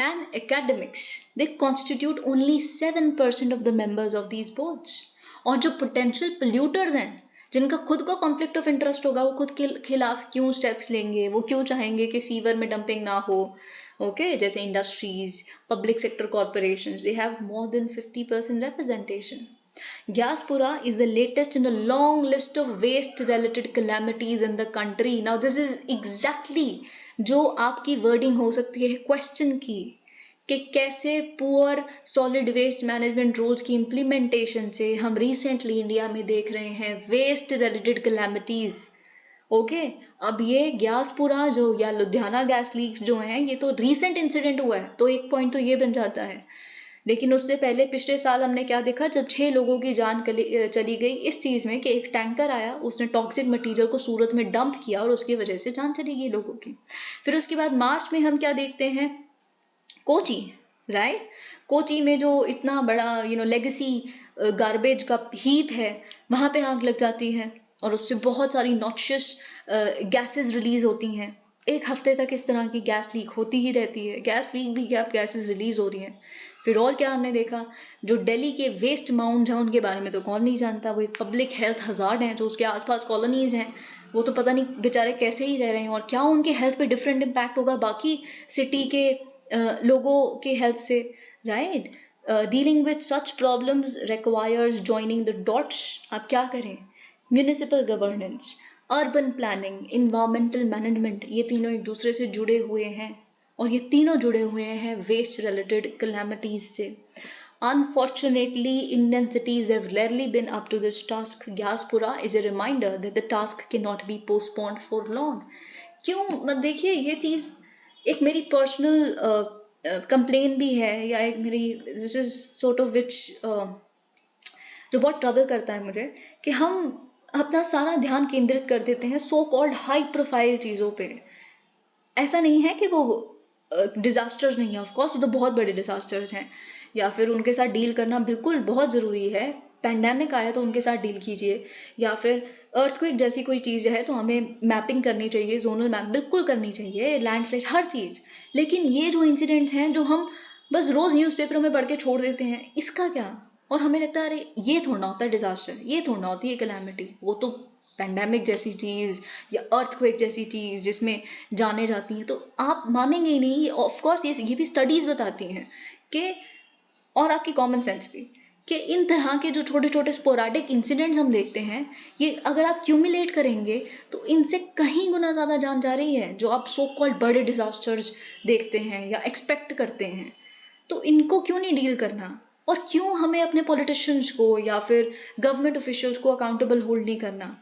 and academics, they constitute only 7% of the members of these boards. और जो पोटेंशियल पोल्यूटर्स हैं, जिनका खुद का कॉन्फ्लिक्ट ऑफ इंटरेस्ट होगा, वो खुद के खिलाफ क्यों स्टेप्स लेंगे, वो क्यों चाहेंगे कि सीवर में डंपिंग ना हो। ओके, जैसे industries, public sector corporations, they have more than 50% representation. Gyaspura is the latest in a long list of waste-related calamities in the country. Now, this is exactly जो आपकी wording हो सकती है question की, कि कैसे poor solid waste management rules की implementation से हम रिसेंटली इंडिया में देख रहे हैं वेस्ट रिलेटेड कैलामिटीज। ओके, अब ये ग्यासपुरा जो या लुधियाना गैस लीक्स जो हैं, ये तो रीसेंट इंसिडेंट हुआ है, तो एक पॉइंट तो ये बन जाता है। लेकिन उससे पहले पिछले साल हमने क्या देखा, जब 6 लोगों की जान चली गई इस चीज में कि एक टैंकर आया, उसने टॉक्सिक मटेरियल को सूरत में डंप किया और उसकी वजह से जान चली गई लोगों की। फिर उसके बाद मार्च में हम क्या देखते हैं, कोची, राइट, कोची में जो इतना बड़ा लेगेसी गार्बेज का हीप है, वहां पे आग लग जाती है और उससे बहुत सारी नॉक्शियस गैसेस रिलीज होती हैं। एक हफ्ते तक इस तरह की गैस लीक होती ही रहती है, गैस लीक भी क्या, गैसेस रिलीज हो रही हैं। फिर और क्या हमने देखा, जो दिल्ली के वेस्ट माउंट हैं उनके बारे में तो कौन नहीं जानता, वो एक पब्लिक हेल्थ हजार्ड हैं, जो उसके आसपास कॉलोनीज हैं, वो तो पता नहीं बेचारे कैसे ही रह रहे हैं, और क्या उनके हेल्थ पे डिफरेंट इम्पैक्ट होगा बाकी सिटी के लोगों के हेल्थ से, right. Dealing with such problems requires joining the dots. आप क्या करें, municipal governance, urban planning, environmental management, ये तीनों एक दूसरे से जुड़े हुए हैं, और ये तीनों जुड़े हुए हैं वेस्ट रिलेटेड कैलामिटीज से। Unfortunately, Indian cities have rarely been up to this task. Gyaspura is a reminder that the task cannot be postponed for long. क्यों, देखिए ये चीज एक मेरी पर्सनल कंप्लेन भी है, या एक मेरी this is sort of which जो बहुत ट्रबल करता है मुझे, कि हम अपना सारा ध्यान केंद्रित कर देते हैं सो कॉल्ड हाई प्रोफाइल चीज़ों पे। ऐसा नहीं है कि वो डिजास्टर्स नहीं है, ऑफ कोर्स वो तो बहुत बड़े डिजास्टर्स हैं, या फिर उनके साथ डील करना बिल्कुल बहुत ज़रूरी है। पैंडेमिक आया तो उनके साथ डील कीजिए, या फिर अर्थक्वेक जैसी कोई चीज़ है तो हमें मैपिंग करनी चाहिए, जोनल मैप बिल्कुल करनी चाहिए, लैंडस्लाइड, हर चीज़। लेकिन ये जो इंसिडेंट्स हैं जो हम बस रोज़ न्यूज़पेपरों में पढ़ के छोड़ देते हैं, इसका क्या? और हमें लगता है अरे ये थोड़ा होता है डिजास्टर, ये थोड़ा होती है कैलामिटी, वो तो पैंडेमिक जैसी चीज़ या अर्थक्वेक जैसी चीज़ जिसमें जाने जाती हैं। तो आप मानेंगे ही नहीं, ऑफ कोर्स ये भी स्टडीज़ बताती हैं कि, और आपकी कॉमन सेंस भी, कि इन तरह के जो छोटे छोटे स्पोराडिक इंसिडेंट्स हम देखते हैं, ये अगर आप क्यूमुलेट करेंगे तो इनसे कहीं गुना ज़्यादा जान जा रही है जो आप सो कॉल्ड बड़े डिजास्टर्स देखते हैं या एक्सपेक्ट करते हैं। तो इनको क्यों नहीं डील करना, और क्यों हमें अपने पॉलिटिशियंस को या फिर गवर्नमेंट ऑफिशियल्स को अकाउंटेबल होल्ड नहीं करना?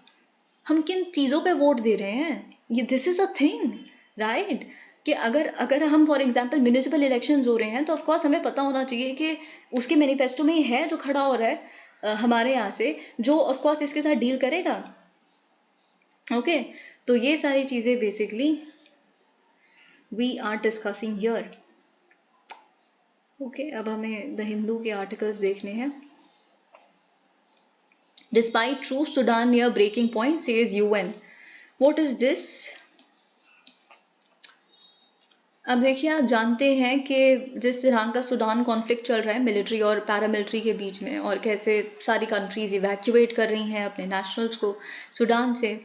हम किन चीज़ों पे वोट दे रहे हैं, ये this is a thing, right. कि अगर हम फॉर एग्जांपल म्यूनिसिपल इलेक्शंस हो रहे हैं, तो ऑफ कोर्स हमें पता होना चाहिए कि उसके मैनिफेस्टो में है जो खड़ा हो रहा है हमारे यहाँ से, जो ऑफ कोर्स इसके साथ डील करेगा। ओके, तो ये सारी चीज़ें basically we are discussing here. Okay, अब हमें द हिंदू के आर्टिकल्स देखने हैं। Despite true Sudan near breaking point, says UN. What is this? अब देखिए, आप जानते हैं कि जिस तरह का सूडान कॉन्फ्लिक्ट चल रहा है मिलिट्री और पैरामिलिट्री के बीच में, और कैसे सारी कंट्रीज इवैक्यूएट कर रही हैं अपने नेशनल्स को सूडान से,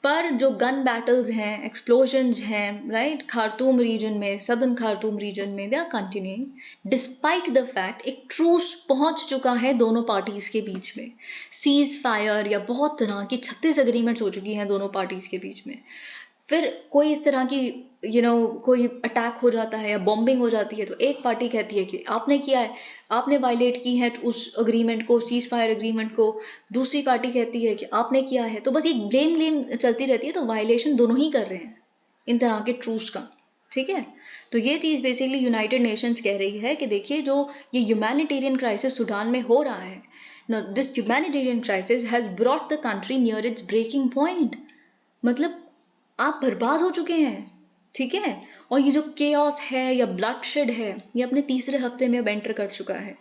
पर जो गन बैटल्स हैं, एक्सप्लोजन्स हैं, राइट, खार्तूम रीजन में, सदर्न खार्तूम रीजन में, they are continuing despite the fact एक ट्रूस पहुंच चुका है दोनों पार्टीज के बीच में, सीज फायर या बहुत तरह की 36 एग्रीमेंट्स हो चुकी हैं दोनों पार्टीज के बीच में। फिर कोई इस तरह की कोई अटैक हो जाता है या बॉम्बिंग हो जाती है, तो एक पार्टी कहती है कि आपने किया है, आपने वायलेट की है उस अग्रीमेंट को, सीज फायर एग्रीमेंट को। दूसरी पार्टी कहती है कि आपने किया है। तो बस एक ब्लेम चलती रहती है, तो वायलेशन दोनों ही कर रहे हैं इन तरह के ट्रूस का, ठीक है। तो ये चीज़ बेसिकली यूनाइटेड नेशंस कह रही है कि देखिए, जो ये ह्यूमैनिटेरियन क्राइसिस सूडान में हो रहा है, this humanitarian crisis has brought the country near its breaking point. मतलब आप बर्बाद हो चुके हैं, ठीक है। और ये जो केओस है या ब्लडशेड है ये अपने तीसरे हफ्ते में अब एंटर कर चुका है।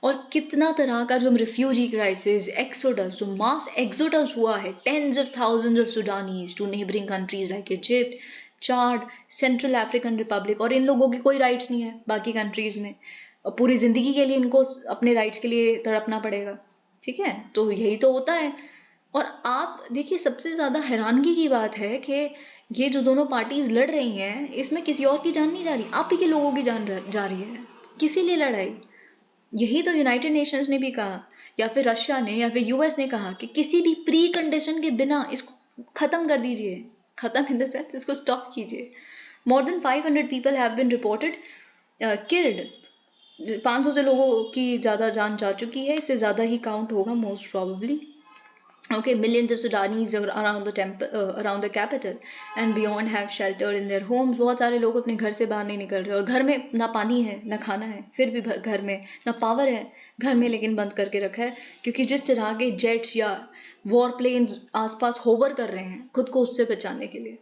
और कितना तरह का जो हम रिफ्यूजी क्राइसिस, एक्सोडस, जो मास एक्सोडस हुआ है, tens of thousands of Sudanese to neighbouring countries like Egypt, Chad, central African republic. और इन लोगों के कोई राइट्स नहीं है बाकी कंट्रीज में, और पूरी जिंदगी के लिए इनको अपने राइट्स के लिए तड़पना पड़ेगा। ठीक है, तो यही तो होता है। और आप देखिए, सबसे ज्यादा हैरानगी की बात है कि ये जो दोनों पार्टीज लड़ रही हैं इसमें किसी और की जान नहीं जा रही, आप ही के लोगों की जान जा रही है। किसी लिए लड़ाई? यही तो यूनाइटेड नेशंस ने भी कहा, या फिर रशिया ने, या फिर यूएस ने कहा कि किसी भी प्री कंडीशन के बिना इसको खत्म कर दीजिए। खत्म इन द सेंस इसको स्टॉप कीजिए। More than 500 people have been reported killed. 500 से लोगों की ज्यादा जान जा चुकी है, इससे ज्यादा ही काउंट होगा most probably. Okay, millions of Sudanese around the capital and beyond have sheltered in their homes. बहुत सारे लोग अपने घर से बाहर नहीं निकल रहे, और घर में ना पानी है ना खाना है, फिर भी घर में ना पावर है घर में, लेकिन बंद करके रखा है, क्योंकि जिस तरह के जेट्स या वॉर प्लेन्स आसपास होवर कर रहे हैं खुद को उससे बचाने के लिए।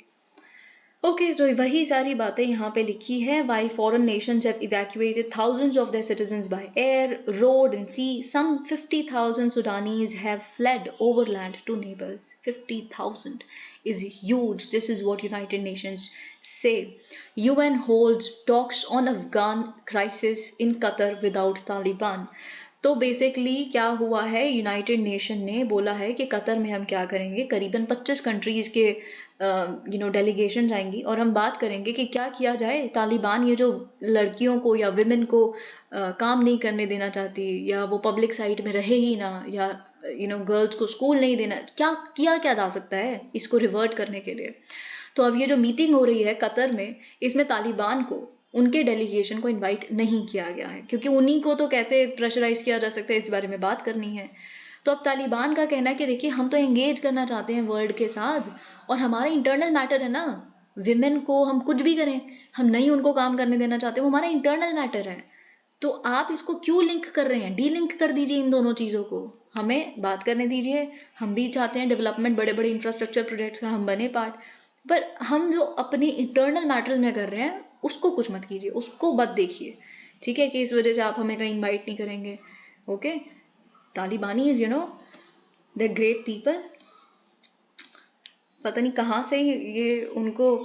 ओके, तो वही सारी बातें यहाँ पे लिखी है। While foreign nations have evacuated thousands of their citizens by air, road and sea, some 50,000 Sudanese have fled overland to neighbors. 50,000 is huge. This is what United Nations say. UN holds talks on Afghan crisis in Qatar without Taliban. तो basically क्या हुआ है, United nation ने बोला है कि Qatar में हम क्या करेंगे, करीबन 25 कंट्रीज के डेलीगेशन जाएंगी और हम बात करेंगे कि क्या किया जाए। तालिबान ये जो लड़कियों को या विमेन को काम नहीं करने देना चाहती, या वो पब्लिक साइट में रहे ही ना, या गर्ल्स को स्कूल नहीं देना, क्या किया क्या जा सकता है इसको रिवर्ट करने के लिए। तो अब ये जो मीटिंग हो रही है कतर में, इसमें तालिबान को, उनके डेलीगेशन को इनवाइट नहीं किया गया है, क्योंकि उन्हीं को तो कैसे प्रेशराइज किया जा सकता है इस बारे में बात करनी है। तो अब तालिबान का कहना है कि देखिए, हम तो एंगेज करना चाहते हैं वर्ल्ड के साथ, और हमारा इंटरनल मैटर है ना, विमेन को हम कुछ भी करें, हम नहीं उनको काम करने देना चाहते, वो हमारा इंटरनल मैटर है। तो आप इसको क्यों लिंक कर रहे हैं? डीलिंक कर दीजिए इन दोनों चीज़ों को, हमें बात करने दीजिए। हम भी चाहते हैं डेवलपमेंट, बड़े बड़े इंफ्रास्ट्रक्चर प्रोजेक्ट्स का हम बने पार्ट, पर हम जो अपने इंटरनल मैटर्स में कर रहे हैं उसको कुछ मत कीजिए, उसको मत देखिए। ठीक है, कि इस वजह से आप हमें कहीं इनवाइट नहीं करेंगे। ओके, तालिबानी इज द ग्रेट पीपल, पता नहीं कहाँ से ये उनको।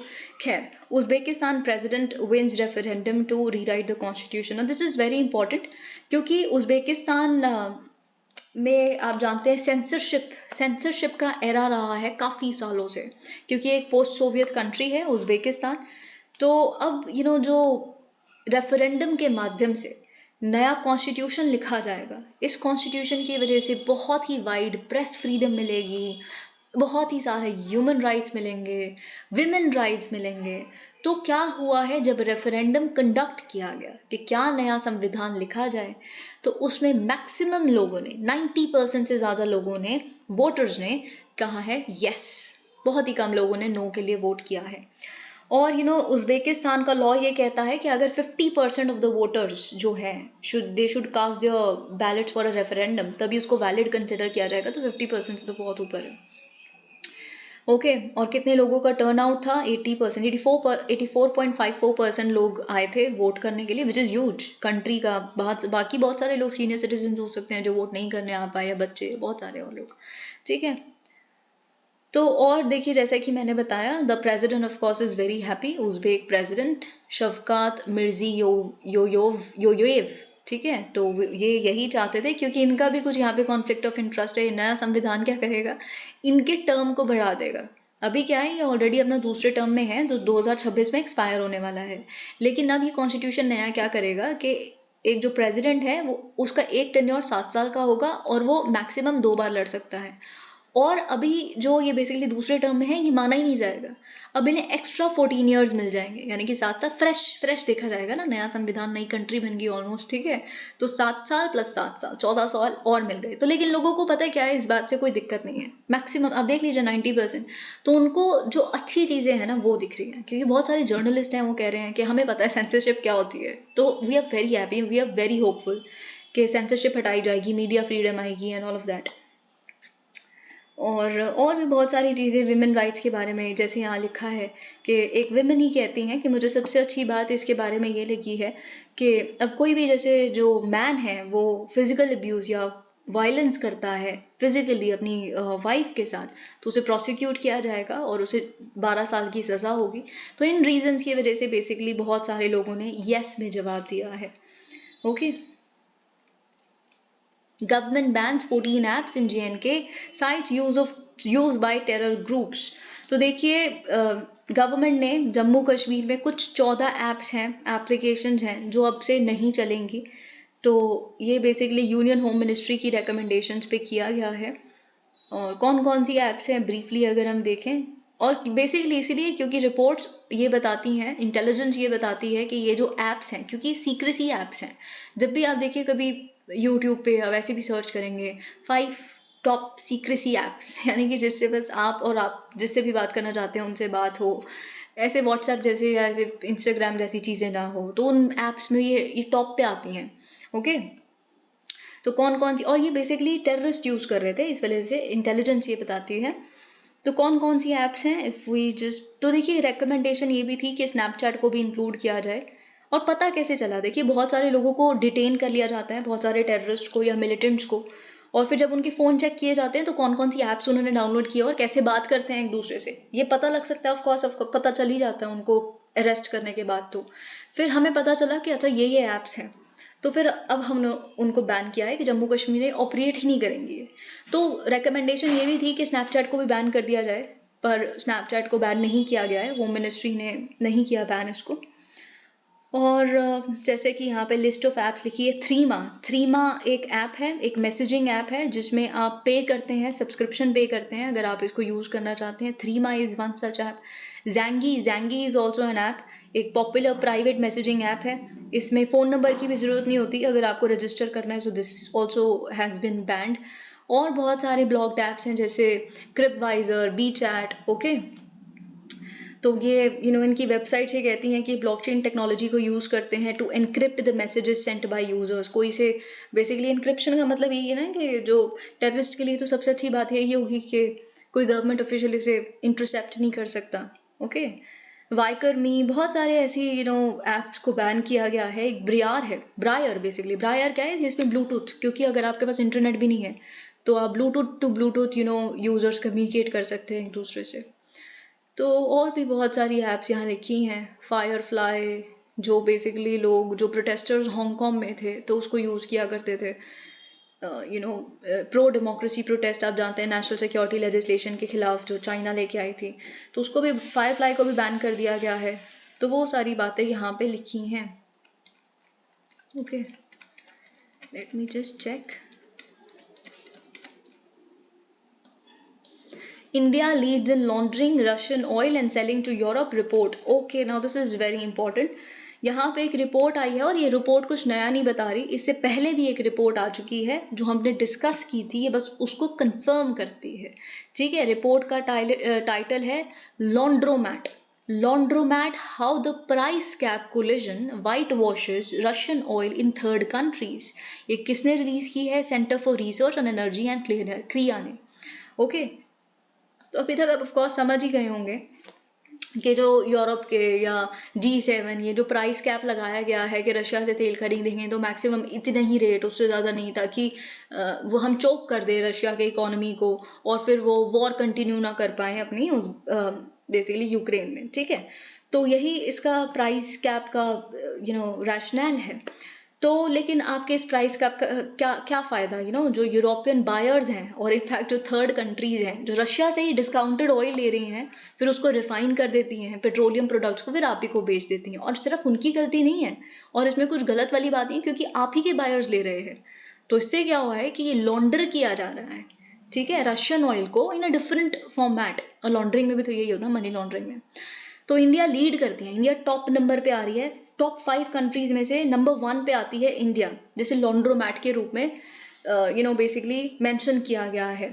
खैर, Uzbekistan president wins referendum to rewrite the constitution. This is very important, क्योंकि उज्बेकिस्तान में आप जानते हैं सेंसरशिप का एरा रहा है काफ़ी सालों से, क्योंकि एक पोस्ट सोवियत कंट्री है उज्बेकिस्तान। तो अब जो रेफरेंडम के माध्यम से नया कॉन्स्टिट्यूशन लिखा जाएगा, इस कॉन्स्टिट्यूशन की वजह से बहुत ही वाइड प्रेस फ्रीडम मिलेगी, बहुत ही सारे ह्यूमन राइट्स मिलेंगे, विमेन राइट्स मिलेंगे। तो क्या हुआ है, जब रेफरेंडम कंडक्ट किया गया कि क्या नया संविधान लिखा जाए, तो उसमें मैक्सिमम लोगों ने, 90% से ज़्यादा लोगों ने, वोटर्स ने कहा है यस, बहुत ही कम लोगों ने नो के लिए वोट किया है। और उज्बेकिस्तान का लॉ ये कहता है कि अगर 50% ऑफ द वोटर्स जो है they should cast the ballots for a referendum, तभी उसको वैलिड कंसिडर किया जाएगा। तो 50% से तो बहुत ऊपर है। ओके, और कितने लोगों का टर्न आउट था? 80%, 84.54% लोग आए थे वोट करने के लिए, विच इज़ ह्यूज कंट्री का। बाकी बहुत सारे लोग सीनियर सिटीजन हो सकते हैं जो वोट नहीं करने आ पाए, या बच्चे, बहुत सारे और लोग। ठीक है, तो और देखिए, जैसा कि मैंने बताया, the president of course is very happy, Uzbek president Shavkat Mirziyoyev. ठीक है, तो ये यही चाहते थे, क्योंकि इनका भी कुछ यहाँ पे कॉन्फ्लिक्ट ऑफ इंटरेस्ट है। नया संविधान क्या करेगा, इनके टर्म को बढ़ा देगा। अभी क्या है, ये ऑलरेडी अपना दूसरे टर्म में है, तो 2026 में एक्सपायर होने वाला है। लेकिन अब ये कॉन्स्टिट्यूशन नया क्या करेगा कि एक जो प्रेसिडेंट है वो, उसका एक टेन्योर 7 साल का होगा, और वो मैक्सिमम 2 बार लड़ सकता है। और अभी जो ये बेसिकली दूसरे टर्म में है, ये माना ही नहीं जाएगा। अब इन्हें एक्स्ट्रा 14 ईयर्स मिल जाएंगे, यानी कि 7 साल फ्रेश देखा जाएगा ना, नया संविधान, नई कंट्री बन गई ऑलमोस्ट। ठीक है, तो 7 साल प्लस 7 साल 14 साल और मिल गए। तो लेकिन लोगों को पता है क्या है, इस बात से कोई दिक्कत नहीं है। मैक्सिमम अब देख लीजिए 90%, तो उनको जो अच्छी चीज़ें हैं ना वो दिख रही हैं, क्योंकि बहुत सारे जर्नलिस्ट हैं वो कह रहे हैं कि हमें पता है सेंसरशिप क्या होती है। तो we are very happy, we are very hopeful कि सेंसरशिप हटाई जाएगी, मीडिया फ्रीडम आएगी एंड ऑल ऑफ दैट। और भी बहुत सारी चीज़ें विमेन राइट्स के बारे में, जैसे यहाँ लिखा है कि एक विमेन ही कहती हैं कि मुझे सबसे अच्छी बात इसके बारे में ये लगी है कि अब कोई भी जैसे जो मैन है वो फिजिकल अब्यूज़ या वायलेंस करता है फिजिकली अपनी वाइफ के साथ, तो उसे प्रोसिक्यूट किया जाएगा और उसे 12 साल की सज़ा होगी। तो इन रीजंस की वजह से बेसिकली बहुत सारे लोगों ने येस में जवाब दिया है। Okay, Government bans 14 apps in JNK, cites use by terror groups. तो देखिए गवर्नमेंट ने जम्मू कश्मीर में कुछ 14 ऐप्स हैं, एप्लीकेशंस हैं जो अब से नहीं चलेंगी। तो ये बेसिकली यूनियन होम मिनिस्ट्री की रिकमेंडेशंस पे किया गया है। और कौन कौन सी ऐप्स हैं ब्रीफली अगर हम देखें, और बेसिकली इसीलिए क्योंकि रिपोर्ट्स ये बताती हैं, इंटेलिजेंस ये बताती है कि ये जो ऐप्स हैं, क्योंकि सीक्रेसी ऐप्स हैं, जब भी आप देखिए कभी यूट्यूब पे या वैसे भी सर्च करेंगे 5 टॉप सीक्रेसी ऐप्स, यानी कि जिससे बस आप जिससे भी बात करना चाहते हैं उनसे बात हो, ऐसे व्हाट्सएप जैसे या ऐसे इंस्टाग्राम जैसी चीज़ें ना हो, तो उन ऐप्स में ये टॉप पे आती हैं। ओके, तो कौन कौन सी, और ये बेसिकली टेररिस्ट यूज़ कर रहे थे, इस वजह से इंटेलिजेंस ये बताती है। तो कौन कौन सी ऐप्स हैं, इफ़ वी जस्ट, तो देखिए रिकमेंडेशन ये भी थी कि स्नैपचैट को भी इंक्लूड किया जाए। और पता कैसे चला, देखिए बहुत सारे लोगों को डिटेन कर लिया जाता है, बहुत सारे टेररिस्ट को या मिलिटेंट्स को, और फिर जब उनके फ़ोन चेक किए जाते हैं तो कौन कौन सी ऐप्स उन्होंने डाउनलोड किया और कैसे बात करते हैं एक दूसरे से, ये पता लग सकता है। ऑफकोर्स पता चल ही जाता है उनको अरेस्ट करने के बाद। तो फिर हमें पता चला कि अच्छा ये ऐप्स हैं, तो फिर अब हमने उनको बैन किया है कि जम्मू कश्मीर में ऑपरेट ही नहीं करेंगे। तो रिकमेंडेशन ये भी थी कि स्नैपचैट को भी बैन कर दिया जाए, पर स्नैपचैट को बैन नहीं किया गया है, होम मिनिस्ट्री ने नहीं किया बैन इसको। और जैसे कि यहाँ पे लिस्ट ऑफ ऐप्स लिखी है, थ्रीमा एक ऐप है, एक मैसेजिंग ऐप है जिसमें आप पे करते हैं, सब्सक्रिप्शन पे करते हैं अगर आप इसको यूज़ करना चाहते हैं। Threema is one such app. Zangi is also an app, एक पॉपुलर प्राइवेट मैसेजिंग ऐप है। इसमें फ़ोन नंबर की भी ज़रूरत नहीं होती अगर आपको रजिस्टर करना है, so this also has been band. और बहुत सारे ब्लॉक्ड ऐप्स हैं जैसे क्रिपवाइजर, बी चैट। ओके, तो ये इनकी वेबसाइट से कहती हैं कि ब्लॉकचेन टेक्नोलॉजी को यूज़ करते हैं to encrypt the messages sent by users. कोई से बेसिकली एनक्रिप्शन का मतलब यही है ना कि जो टेररिस्ट के लिए तो सबसे अच्छी बात यही होगी कि कोई गवर्नमेंट ऑफिशियल इसे इंटरसेप्ट नहीं कर सकता। ओके, वाइकर मी, बहुत सारे ऐसी ऐप्स को बैन किया गया है। एक ब्रायर बेसिकली, ब्रायर क्या है, इसमें ब्लूटूथ, क्योंकि अगर आपके पास इंटरनेट भी नहीं है तो आप Bluetooth to Bluetooth users communicate कर सकते हैं एक दूसरे से। तो और भी बहुत सारी ऐप्स यहाँ लिखी हैं। फायरफ्लाई, जो बेसिकली लोग जो प्रोटेस्टर्स हांगकांग में थे तो उसको यूज़ किया करते थे। प्रो डेमोक्रेसी प्रोटेस्ट, आप जानते हैं, नेशनल सिक्योरिटी लेजिस्लेशन के खिलाफ जो चाइना लेके आई थी, तो उसको भी, फायरफ्लाई को भी बैन कर दिया गया है। तो वो सारी बातें यहाँ पे लिखी हैं। Okay, let me just check. India leads in laundering Russian oil and selling to Europe report. Okay, now this is very important. यहाँ पे एक रिपोर्ट आई है और ये रिपोर्ट कुछ नया नहीं बता रही, इससे पहले भी एक रिपोर्ट आ चुकी है जो हमने डिस्कस की थी, ये बस उसको कंफर्म करती है। ठीक है, रिपोर्ट का टाइटल है laundromat how the price cap collision white washes Russian oil in third countries. ये किसने रिलीज की है? Centre for research on energy and क्रिया ने। ओके, तो अभी तक आप ऑफकोर्स समझ ही गए होंगे कि जो यूरोप के या G7, ये जो प्राइस कैप लगाया गया है कि रशिया से तेल खरीदेंगे तो मैक्सिमम इतना ही रेट, उससे ज़्यादा नहीं, ताकि वो हम चोक कर दे रशिया के इकोनॉमी को और फिर वो वॉर कंटिन्यू ना कर पाए अपनी उस बेसिकली यूक्रेन में। ठीक है, तो यही इसका प्राइस कैप का रैशनल है। तो लेकिन आपके इस प्राइस का क्या फ़ायदा, जो यूरोपियन बायर्स हैं और इनफैक्ट जो थर्ड कंट्रीज़ हैं जो रशिया से ही डिस्काउंटेड ऑयल ले रही हैं, फिर उसको रिफाइन कर देती हैं, पेट्रोलियम प्रोडक्ट्स को फिर आप ही को बेच देती हैं, और सिर्फ उनकी गलती नहीं है और इसमें कुछ गलत वाली बात नहीं, क्योंकि आप ही के बायर्स ले रहे हैं। तो इससे क्या हुआ है कि ये लॉन्डर किया जा रहा है, ठीक है, रशियन ऑयल को इन अ डिफरेंट फॉर्मेट। और लॉन्ड्रिंग में भी तो यही होता है, मनी लॉन्ड्रिंग में। तो इंडिया लीड करती है, इंडिया टॉप नंबर पे आ रही है, टॉप 5 कंट्रीज में से नंबर 1 पे आती है इंडिया, जैसे लॉन्ड्रोमैट के रूप में बेसिकली मेंशन किया गया है।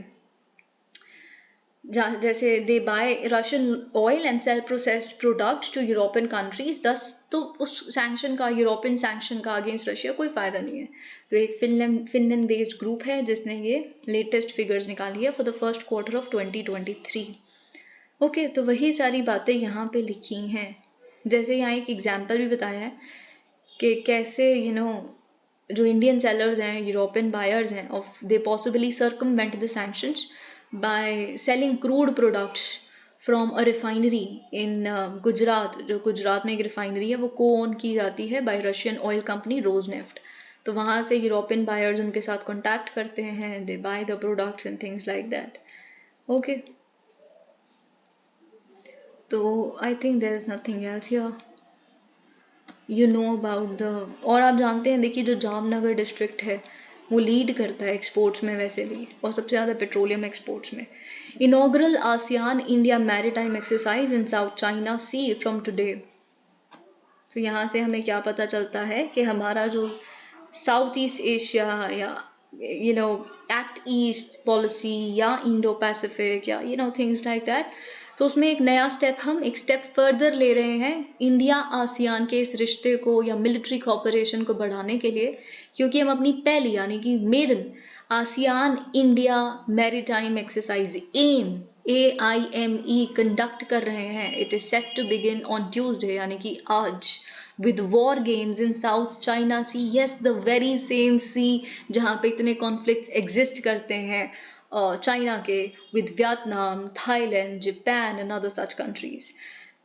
जैसे they buy Russian oil and sell processed products to European countries, दस तो उस सैंक्शन का, यूरोपियन सैंक्शन का अगेंस्ट रशिया कोई फ़ायदा नहीं है। तो एक फिनलैंड बेस्ड ग्रुप है जिसने ये लेटेस्ट फिगर्स निकाली है for the first quarter of 2023। Okay, तो वही सारी बातें यहाँ पे लिखी हैं। जैसे यहाँ एक एग्जाम्पल भी बताया है कि कैसे जो इंडियन सेलर्स हैं, यूरोपियन बायर्स हैं, of they possibly circumvent the sanctions by selling crude products from a refinery इन गुजरात। जो गुजरात में एक रिफाइनरी है वो को ओन की जाती है bye Russian oil company Rosneft. तो वहाँ से यूरोपियन बायर्स उनके साथ कॉन्टैक्ट करते हैं, they buy the products and things like that. Okay, तो I think there is nothing else here, you know about the. और आप जानते हैं, देखिए जो जामनगर डिस्ट्रिक्ट है वो लीड करता है एक्सपोर्ट्स में वैसे भी, और सबसे ज़्यादा पेट्रोलियम एक्सपोर्ट्स में। Inaugural ASEAN India maritime exercise in South China Sea from today. तो यहाँ से हमें क्या पता चलता है कि हमारा जो साउथ ईस्ट एशिया या एक्ट ईस्ट पॉलिसी या इंडो पैसिफिक या थिंग्स लाइक दैट, तो उसमें एक नया स्टेप, हम एक स्टेप फर्दर ले रहे हैं इंडिया आसियान के इस रिश्ते को या मिलिट्री कोऑपरेशन को बढ़ाने के लिए, क्योंकि हम अपनी पहली यानी कि maiden ASEAN India maritime exercise AIME conduct कर रहे हैं। It is set to begin on Tuesday यानी कि आज, with war games in South China Sea. Yes, the very same sea जहाँ पे इतने conflicts exist करते हैं चाइना के, with Vietnam, Thailand, Japan and other such countries.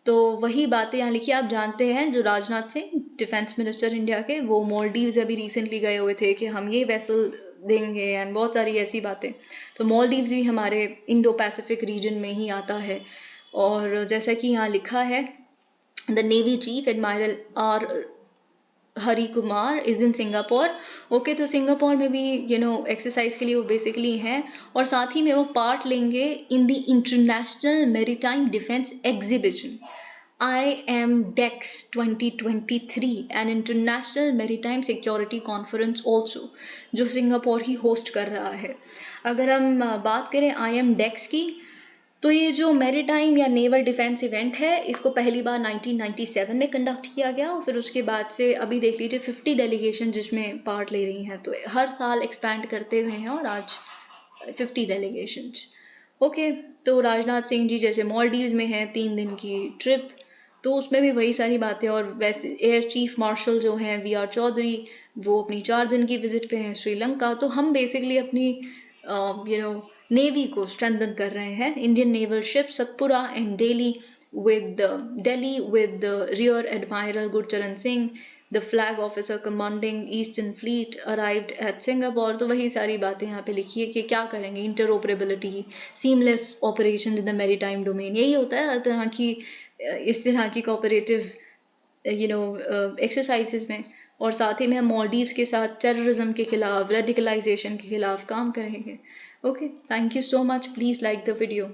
तो वही बातें यहाँ लिखी। आप जानते हैं जो Rajnath Singh defence minister India के, वो मालदीव्स अभी रिसेंटली गए हुए थे कि हम ये वेसल देंगे एंड बहुत सारी ऐसी बातें। तो मालदीव्स भी हमारे इंडो पैसिफिक रीजन में ही आता है। और जैसा कि यहाँ लिखा है, the Navy Chief Admiral R. Hari Kumar is in Singapore. Okay, तो सिंगापुर में भी एक्सरसाइज के लिए वो बेसिकली हैं, और साथ ही में वो पार्ट लेंगे in the international maritime defence exhibition IMDEX 2023 an international maritime security conference also, जो सिंगापुर ही होस्ट कर रहा है। अगर हम बात करें IMDEX की, तो ये जो मैरीटाइम या नेवल डिफेंस इवेंट है, इसको पहली बार 1997 में कंडक्ट किया गया, और फिर उसके बाद से अभी देख लीजिए 50 डेलीगेशन जिसमें पार्ट ले रही हैं। तो हर साल एक्सपैंड करते हुए हैं और आज 50 डेलीगेशन। ओके, तो राजनाथ सिंह जी जैसे मालदीव्स में हैं 3 दिन की ट्रिप, तो उसमें भी वही सारी बातें। और वैसे एयर चीफ मार्शल जो हैं VR चौधरी, वो अपनी 4 दिन की विजिट पे हैं श्रीलंका। तो हम बेसिकली अपनी नेवी को स्ट्रेंथन कर रहे हैं। Indian naval ship Satpura and Delhi with Rear Admiral Gurcharan Singh, the flag officer commanding Eastern Fleet, arrived at Singapore। तो वही सारी बातें यहाँ पे लिखी है कि क्या करेंगे, interoperability, seamless operation in the maritime domain. यही होता है हर तरह की इस तरह की कोऑपरेटिव एक्सरसाइजेज में। और साथ ही में हम मालदीव्स के साथ टेररिज्म के खिलाफ, रेडिकलाइजेशन के खिलाफ काम करेंगे। Okay, thank you so much, please like the video.